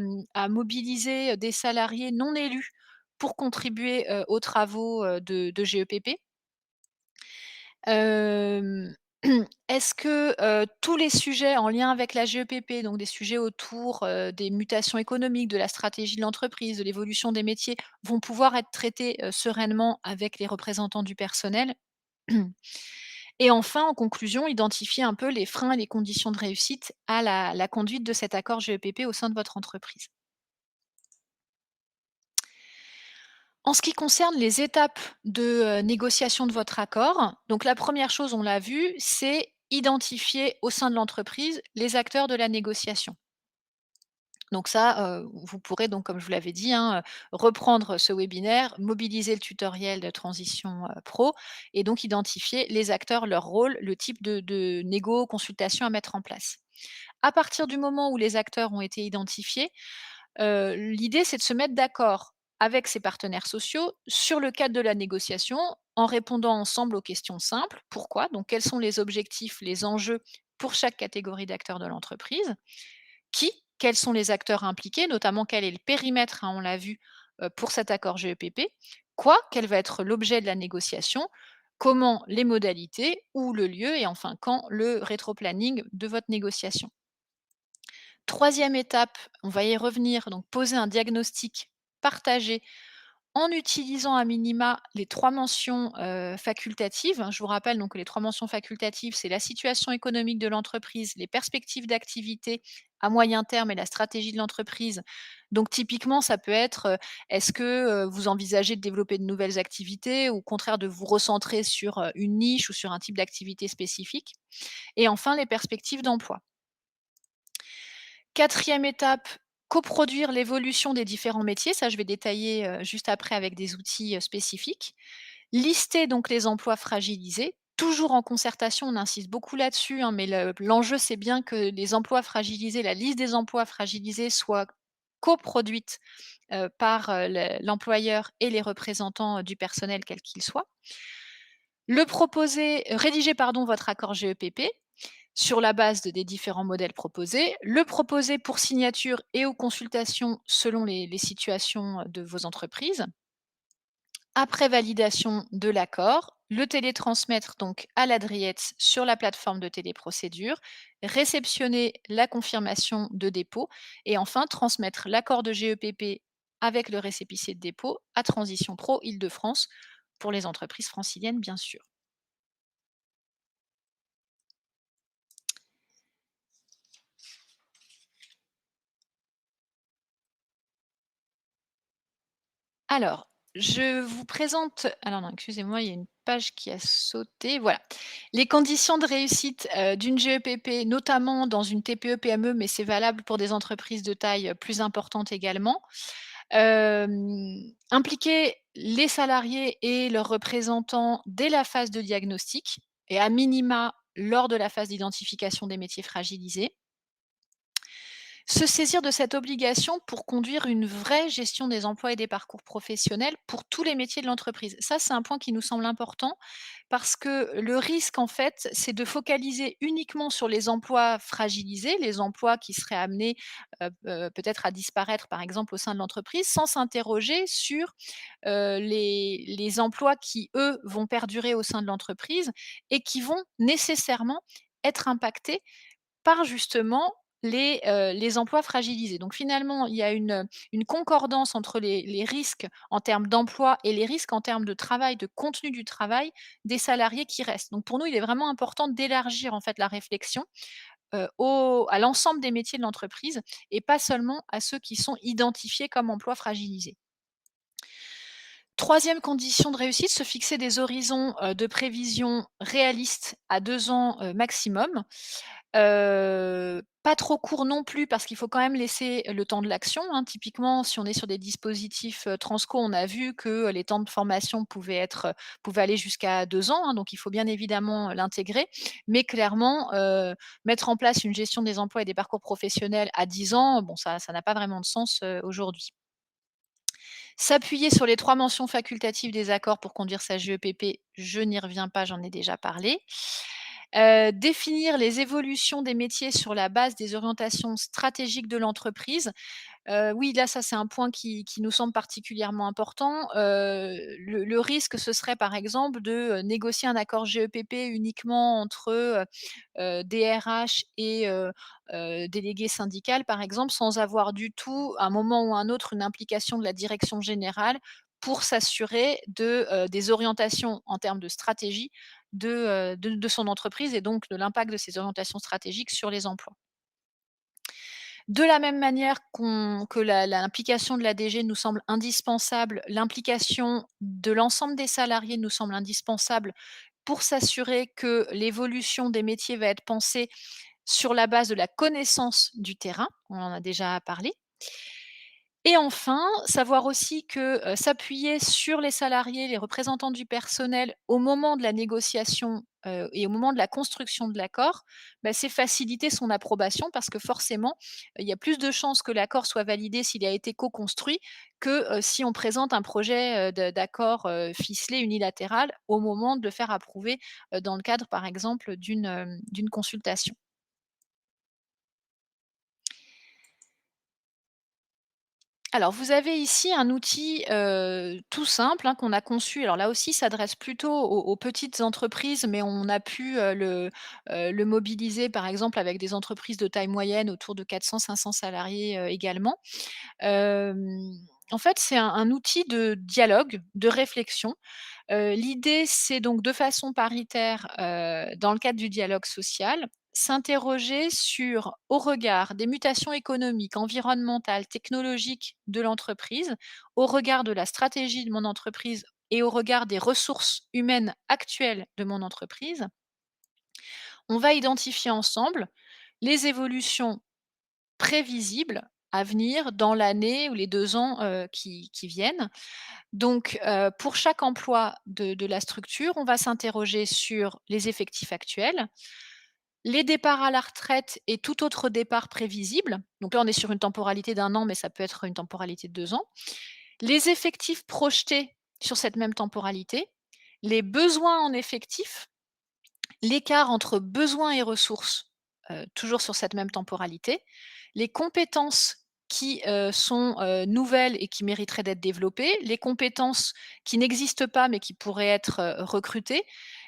mobiliser, des salariés non élus pour contribuer, aux travaux, de GEPP? Hem, est-ce que, tous les sujets en lien avec la GEPP, donc des sujets autour, des mutations économiques, de la stratégie de l'entreprise, de l'évolution des métiers, vont pouvoir être traités, sereinement avec les représentants du personnel? Et enfin, en conclusion, identifier un peu les freins et les conditions de réussite à la conduite de cet accord GEPP au sein de votre entreprise. En ce qui concerne les étapes de, négociation de votre accord, donc la première chose, on l'a vu, c'est identifier au sein de l'entreprise les acteurs de la négociation. Donc ça, vous pourrez donc, comme je vous l'avais dit, hein, reprendre ce webinaire, mobiliser le tutoriel de Transition, Pro et donc identifier les acteurs, leur rôle, le type de négo, consultation à mettre en place. À partir du moment où les acteurs ont été identifiés, l'idée, c'est de se mettre d'accord avec ses partenaires sociaux sur le cadre de la négociation, en répondant ensemble aux questions simples. Pourquoi? Donc quels sont les objectifs, les enjeux pour chaque catégorie d'acteurs de l'entreprise? Qui? Quels sont les acteurs impliqués? Notamment quel est le périmètre, hein, on l'a vu, pour cet accord GEPP? Quoi? Quel va être l'objet de la négociation? Comment? Les modalités, où le lieu et enfin quand? Le rétroplanning de votre négociation. Troisième étape, on va y revenir, donc poser un diagnostic partagé en utilisant à minima les 3 mentions, facultatives, hein. Je vous rappelle donc que les 3 mentions facultatives, c'est la situation économique de l'entreprise, les perspectives d'activité à moyen terme et la stratégie de l'entreprise. Donc typiquement, ça peut être, est-ce que, vous envisagez de développer de nouvelles activités ou au contraire de vous recentrer sur, une niche ou sur un type d'activité spécifique? Et enfin, les perspectives d'emploi. Quatrième étape, coproduire l'évolution des différents métiers. Ça, je vais détailler, juste après avec des outils, spécifiques. Lister donc les emplois fragilisés, toujours en concertation, on insiste beaucoup là-dessus, hein, mais l'enjeu, c'est bien que les emplois fragilisés, la liste des emplois fragilisés soit coproduite, par, l'employeur et les représentants, du personnel, quels qu'ils soient. Rédiger pardon votre accord GEPP sur la base des différents modèles proposés, le proposer pour signature et aux consultations selon les situations de vos entreprises. Après validation de l'accord, le télétransmettre donc à l'adriette sur la plateforme de téléprocédure, réceptionner la confirmation de dépôt et enfin transmettre l'accord de GEPP avec le récépissé de dépôt à Transition Pro Île-de-France pour les entreprises franciliennes, bien sûr. Alors, je vous présente alors non, excusez-moi, il y a une page qui a sauté, voilà. Les conditions de réussite, d'une GEPP, notamment dans une TPE-PME, mais c'est valable pour des entreprises de taille, plus importante également. Impliquer les salariés et leurs représentants dès la phase de diagnostic et à minima lors de la phase d'identification des métiers fragilisés. Se saisir de cette obligation pour conduire une vraie gestion des emplois et des parcours professionnels pour tous les métiers de l'entreprise. Ça, c'est un point qui nous semble important parce que le risque, en fait, c'est de focaliser uniquement sur les emplois fragilisés, les emplois qui seraient amenés peut-être à disparaître, par exemple, au sein de l'entreprise, sans s'interroger sur les emplois qui, eux, vont perdurer au sein de l'entreprise et qui vont nécessairement être impactés par justement les emplois fragilisés. Donc finalement, il y a une concordance entre les risques en termes d'emploi et les risques en termes de travail, de contenu du travail des salariés qui restent. Donc pour nous, il est vraiment important d'élargir en fait la réflexion, à l'ensemble des métiers de l'entreprise et pas seulement à ceux qui sont identifiés comme emplois fragilisés. Troisième condition de réussite, se fixer des horizons, de prévision réalistes à 2 ans, maximum. Pas trop court non plus parce qu'il faut quand même laisser le temps de l'action, hein. Typiquement, si on est sur des dispositifs, Transco, on a vu que les temps de formation pouvaient aller jusqu'à 2 ans, hein, donc il faut bien évidemment l'intégrer. Mais clairement, mettre en place une gestion des emplois et des parcours professionnels à 10 ans, bon ça n'a pas vraiment de sens, aujourd'hui. S'appuyer sur les 3 mentions facultatives des accords pour conduire sa GEPP, je n'y reviens pas, j'en ai déjà parlé. Définir les évolutions des métiers sur la base des orientations stratégiques de l'entreprise. Oui, là, ça, c'est un point qui nous semble particulièrement important. Le risque, ce serait, par exemple, de, négocier un accord GEPP uniquement entre, DRH et délégué syndical, par exemple, sans avoir du tout, à un moment ou à un autre, une implication de la direction générale pour s'assurer des orientations en termes de stratégie de son entreprise et donc de l'impact de ces orientations stratégiques sur les emplois. De la même manière que l'implication de la DG nous semble indispensable, l'implication de l'ensemble des salariés nous semble indispensable pour s'assurer que l'évolution des métiers va être pensée sur la base de la connaissance du terrain, on en a déjà parlé. Et enfin, savoir aussi que, s'appuyer sur les salariés, les représentants du personnel au moment de la négociation, et au moment de la construction de l'accord, bah, c'est faciliter son approbation parce que forcément, il y a plus de chances que l'accord soit validé s'il a été co-construit que, si on présente un projet, d'accord, ficelé unilatéral au moment de le faire approuver, dans le cadre par exemple d'une consultation. Alors, vous avez ici un outil, tout simple, hein, qu'on a conçu. Alors là aussi, s'adresse plutôt aux petites entreprises, mais on a pu, le mobiliser, par exemple, avec des entreprises de taille moyenne autour de 400-500 salariés, également. Hem, En fait, c'est un outil de dialogue, de réflexion. L'idée, c'est donc de façon paritaire, dans le cadre du dialogue social, s'interroger sur, au regard des mutations économiques, environnementales, technologiques de l'entreprise, au regard de la stratégie de mon entreprise et au regard des ressources humaines actuelles de mon entreprise, on va identifier ensemble les évolutions prévisibles à venir dans l'année ou les 2 ans, qui viennent. Donc, pour chaque emploi de la structure, on va s'interroger sur les effectifs actuels, les départs à la retraite et tout autre départ prévisible. Donc là, on est sur une temporalité d'un an, mais ça peut être une temporalité de 2 ans. Les effectifs projetés sur cette même temporalité les besoins en effectifs, l'écart entre besoins et ressources, toujours sur cette même temporalité, les compétences qui, sont, nouvelles et qui mériteraient d'être développées, les compétences qui n'existent pas mais qui pourraient être, recrutées,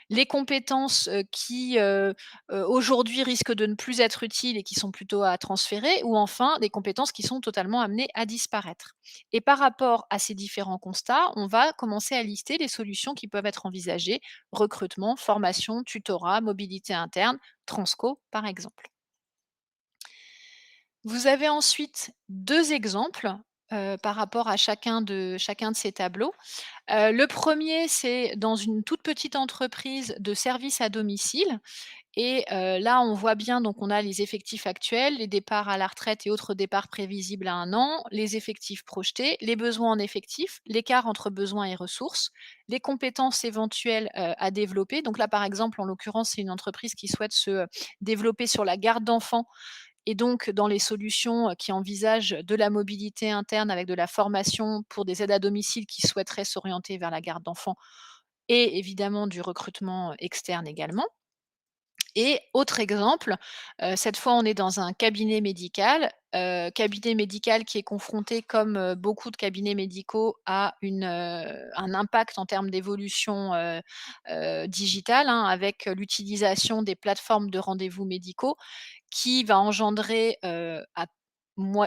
les compétences, qui, aujourd'hui risquent de ne plus être utiles et qui sont plutôt à transférer ou enfin des compétences qui sont totalement amenées à disparaître. Et par rapport à ces différents constats, on va commencer à lister les solutions qui peuvent être envisagées: recrutement, formation, tutorat, mobilité interne, transco, par exemple. Vous avez ensuite 2 exemples, par rapport à chacun de ces tableaux. Le premier, c'est dans une toute petite entreprise de services à domicile et là, on voit bien donc on a les effectifs actuels, les départs à la retraite et autres départs prévisibles à 1 an, les effectifs projetés, les besoins en effectifs, l'écart entre besoins et ressources, les compétences éventuelles, à développer. Donc là, par exemple, en l'occurrence, c'est une entreprise qui souhaite se, développer sur la garde d'enfants et donc dans les solutions, qui envisagent de la mobilité interne avec de la formation pour des aides à domicile qui souhaiteraient s'orienter vers la garde d'enfants et évidemment du recrutement externe également. Et autre exemple, cette fois on est dans un cabinet médical qui est confronté comme, beaucoup de cabinets médicaux à un impact en termes d'évolution, digitale, hein, avec l'utilisation des plateformes de rendez-vous médicaux qui va engendrer, à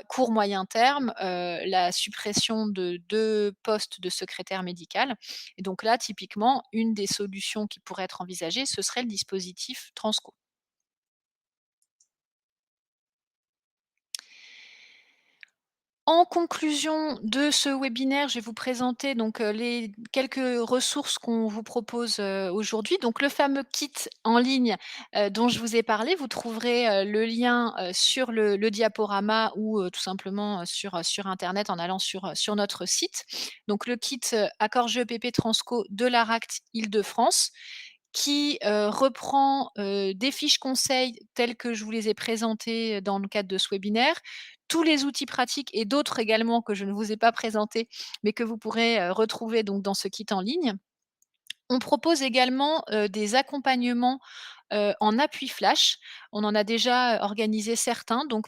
court moyen terme, la suppression de 2 postes de secrétaire médical et donc là, typiquement, une des solutions qui pourrait être envisagée, ce serait le dispositif Transco. En conclusion de ce webinaire, je vais vous présenter donc, les quelques ressources qu'on vous propose, aujourd'hui. Donc le fameux kit en ligne, dont je vous ai parlé, vous trouverez, le lien, sur le diaporama ou, tout simplement, sur internet en allant sur notre site. Donc le kit, Accord GEPP Transco de l'ARACT Île-de-France qui, reprend, des fiches conseils telles que je vous les ai présentées dans le cadre de ce webinaire, tous les outils pratiques et d'autres également que je ne vous ai pas présentés, mais que vous pourrez, retrouver donc dans ce kit en ligne. On propose également, des accompagnements, en appui flash. On en a déjà, organisé certains, donc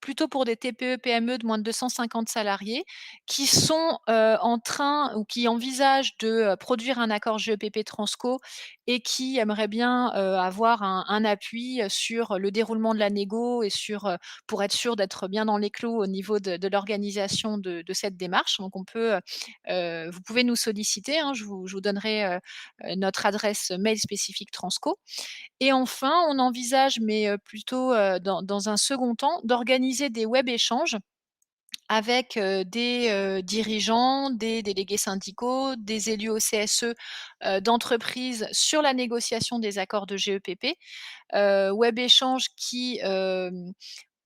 plutôt pour des TPE-PME de moins de 250 salariés qui sont, en train ou qui envisagent de, produire un accord GEPP Transco et qui aimeraient bien, avoir un appui, sur le déroulement de la négo et pour être sûr d'être bien dans les clous au niveau de l'organisation de cette démarche. Donc on peut, vous pouvez nous solliciter, hein, je vous donnerai, notre adresse mail spécifique Transco et enfin, on envisage, mais plutôt, dans un second temps, d'organiser des web échanges avec, des, dirigeants, des délégués syndicaux, des élus au CSE, d'entreprises sur la négociation des accords de GEPP. Web échanges qui,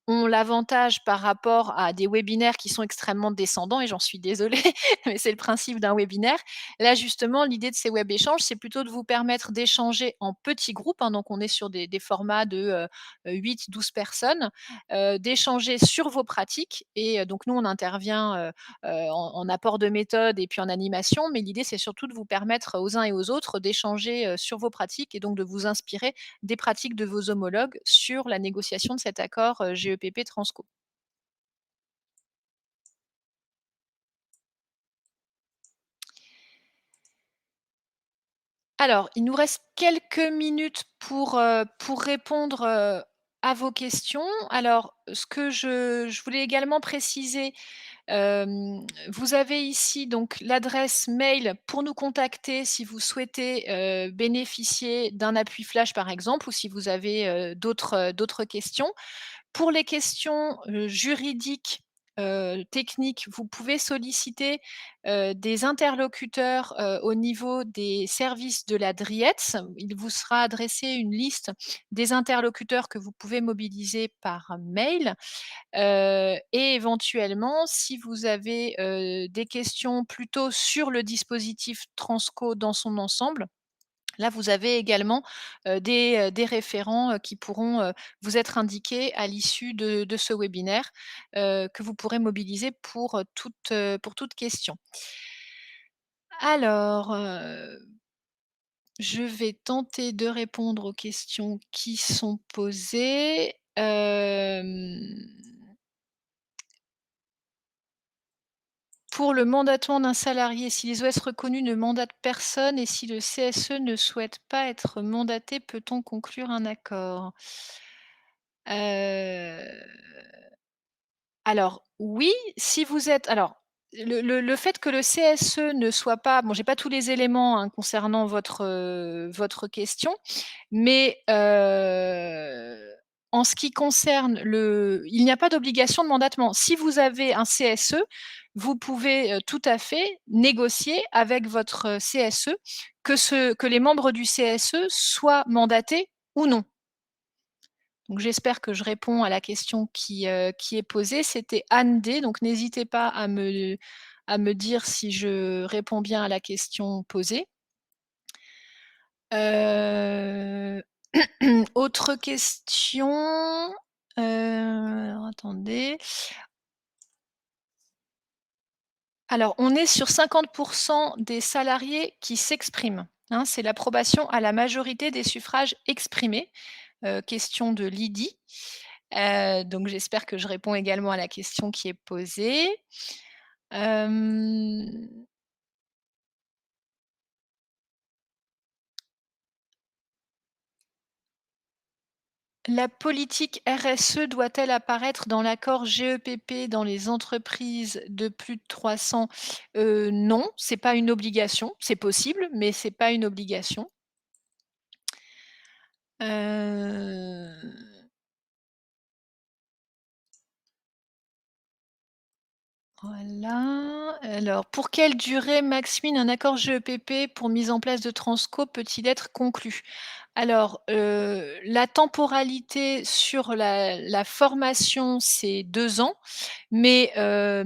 ont l'avantage par rapport à des webinaires qui sont extrêmement descendants et j'en suis désolée, mais c'est le principe d'un webinaire. Là, justement, l'idée de ces web échanges, c'est plutôt de vous permettre d'échanger en petits groupes, hein, donc on est sur des formats de, 8-12 personnes, d'échanger sur vos pratiques et donc nous, on intervient, en apport de méthode et puis en animation, mais l'idée, c'est surtout de vous permettre aux uns et aux autres d'échanger, sur vos pratiques et donc de vous inspirer des pratiques de vos homologues sur la négociation de cet accord, GEPP Transco. Alors, il nous reste quelques minutes pour répondre, à vos questions. Alors, ce que je voulais également préciser, vous avez ici donc l'adresse mail pour nous contacter si vous souhaitez, bénéficier d'un appui flash par exemple ou si vous avez, d'autres questions. Pour les questions, juridiques, techniques, vous pouvez solliciter, des interlocuteurs, au niveau des services de la DRIEETS. Il vous sera adressé une liste des interlocuteurs que vous pouvez mobiliser par mail, et éventuellement, si vous avez, des questions plutôt sur le dispositif Transco dans son ensemble, là, vous avez également, des référents, qui pourront, vous être indiqués à l'issue de ce webinaire, que vous pourrez mobiliser pour toute question. Alors, Je vais tenter de répondre aux questions qui sont posées. Pour le mandatement d'un salarié, si les OS reconnus ne mandatent personne et si le CSE ne souhaite pas être mandaté, peut-on conclure un accord? Heu Alors oui, si vous êtes alors le fait que le CSE ne soit pas bon, j'ai pas tous les éléments, hein, concernant votre question, mais en ce qui concerne le il n'y a pas d'obligation de mandatement. Si vous avez un CSE, vous pouvez, tout à fait négocier avec votre CSE que les membres du CSE soient mandatés ou non. Donc j'espère que je réponds à la question qui est posée. C'était Anne D, donc n'hésitez pas à me dire si je réponds bien à la question posée. Heu, autre question, alors attendez. Alors on est sur 50 des salariés qui s'expriment, hein, c'est l'approbation à la majorité des suffrages exprimés, question de Lydie. Donc j'espère que je réponds également à la question qui est posée. Hem, la politique RSE doit-elle apparaître dans l'accord GEPP dans les entreprises de plus de 300? Non, c'est pas une obligation. C'est possible, mais c'est pas une obligation. Heu Voilà. Alors, pour quelle durée maximum un accord GEPP pour mise en place de Transco peut-il être conclu? Alors, la temporalité sur la formation, c'est 2 ans, mais rien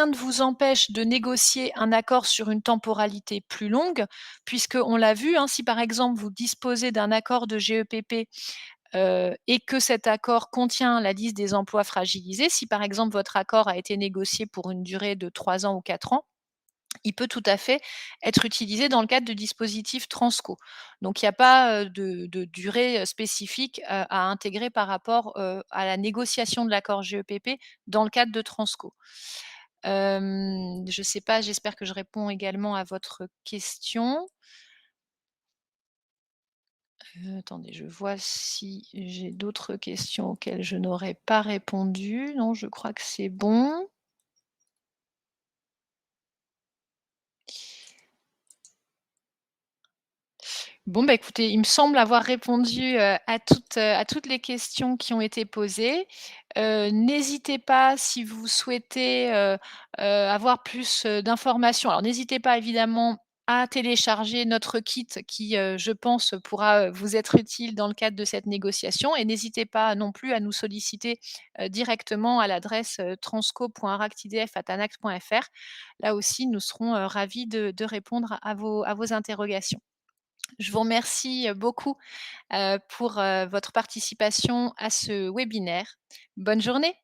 ne vous empêche de négocier un accord sur une temporalité plus longue, puisqu'on l'a vu, hein, si par exemple vous disposez d'un accord de GEPP et que cet accord contient la liste des emplois fragilisés, si par exemple votre accord a été négocié pour une durée de 3 ans ou 4 ans, il peut tout à fait être utilisé dans le cadre de dispositifs Transco. Donc il n'y a pas, de durée, spécifique, à intégrer par rapport, à la négociation de l'accord GEPP dans le cadre de Transco. Je ne sais pas, j'espère que je réponds également à votre question. Attendez, je vois si j'ai d'autres questions auxquelles je n'aurais pas répondu. Non, je crois que c'est bon. Bon, bah, écoutez, il me semble avoir répondu, à toutes les questions qui ont été posées. N'hésitez pas si vous souhaitez, avoir plus, d'informations. Alors n'hésitez pas évidemment à télécharger notre kit qui, je pense, pourra, vous être utile dans le cadre de cette négociation et n'hésitez pas non plus à nous solliciter, directement à l'adresse, transco.aractidf@anact.fr. Là aussi, nous serons, ravis de répondre à vos interrogations. Je vous remercie, beaucoup, pour, votre participation à ce webinaire. Bonne journée.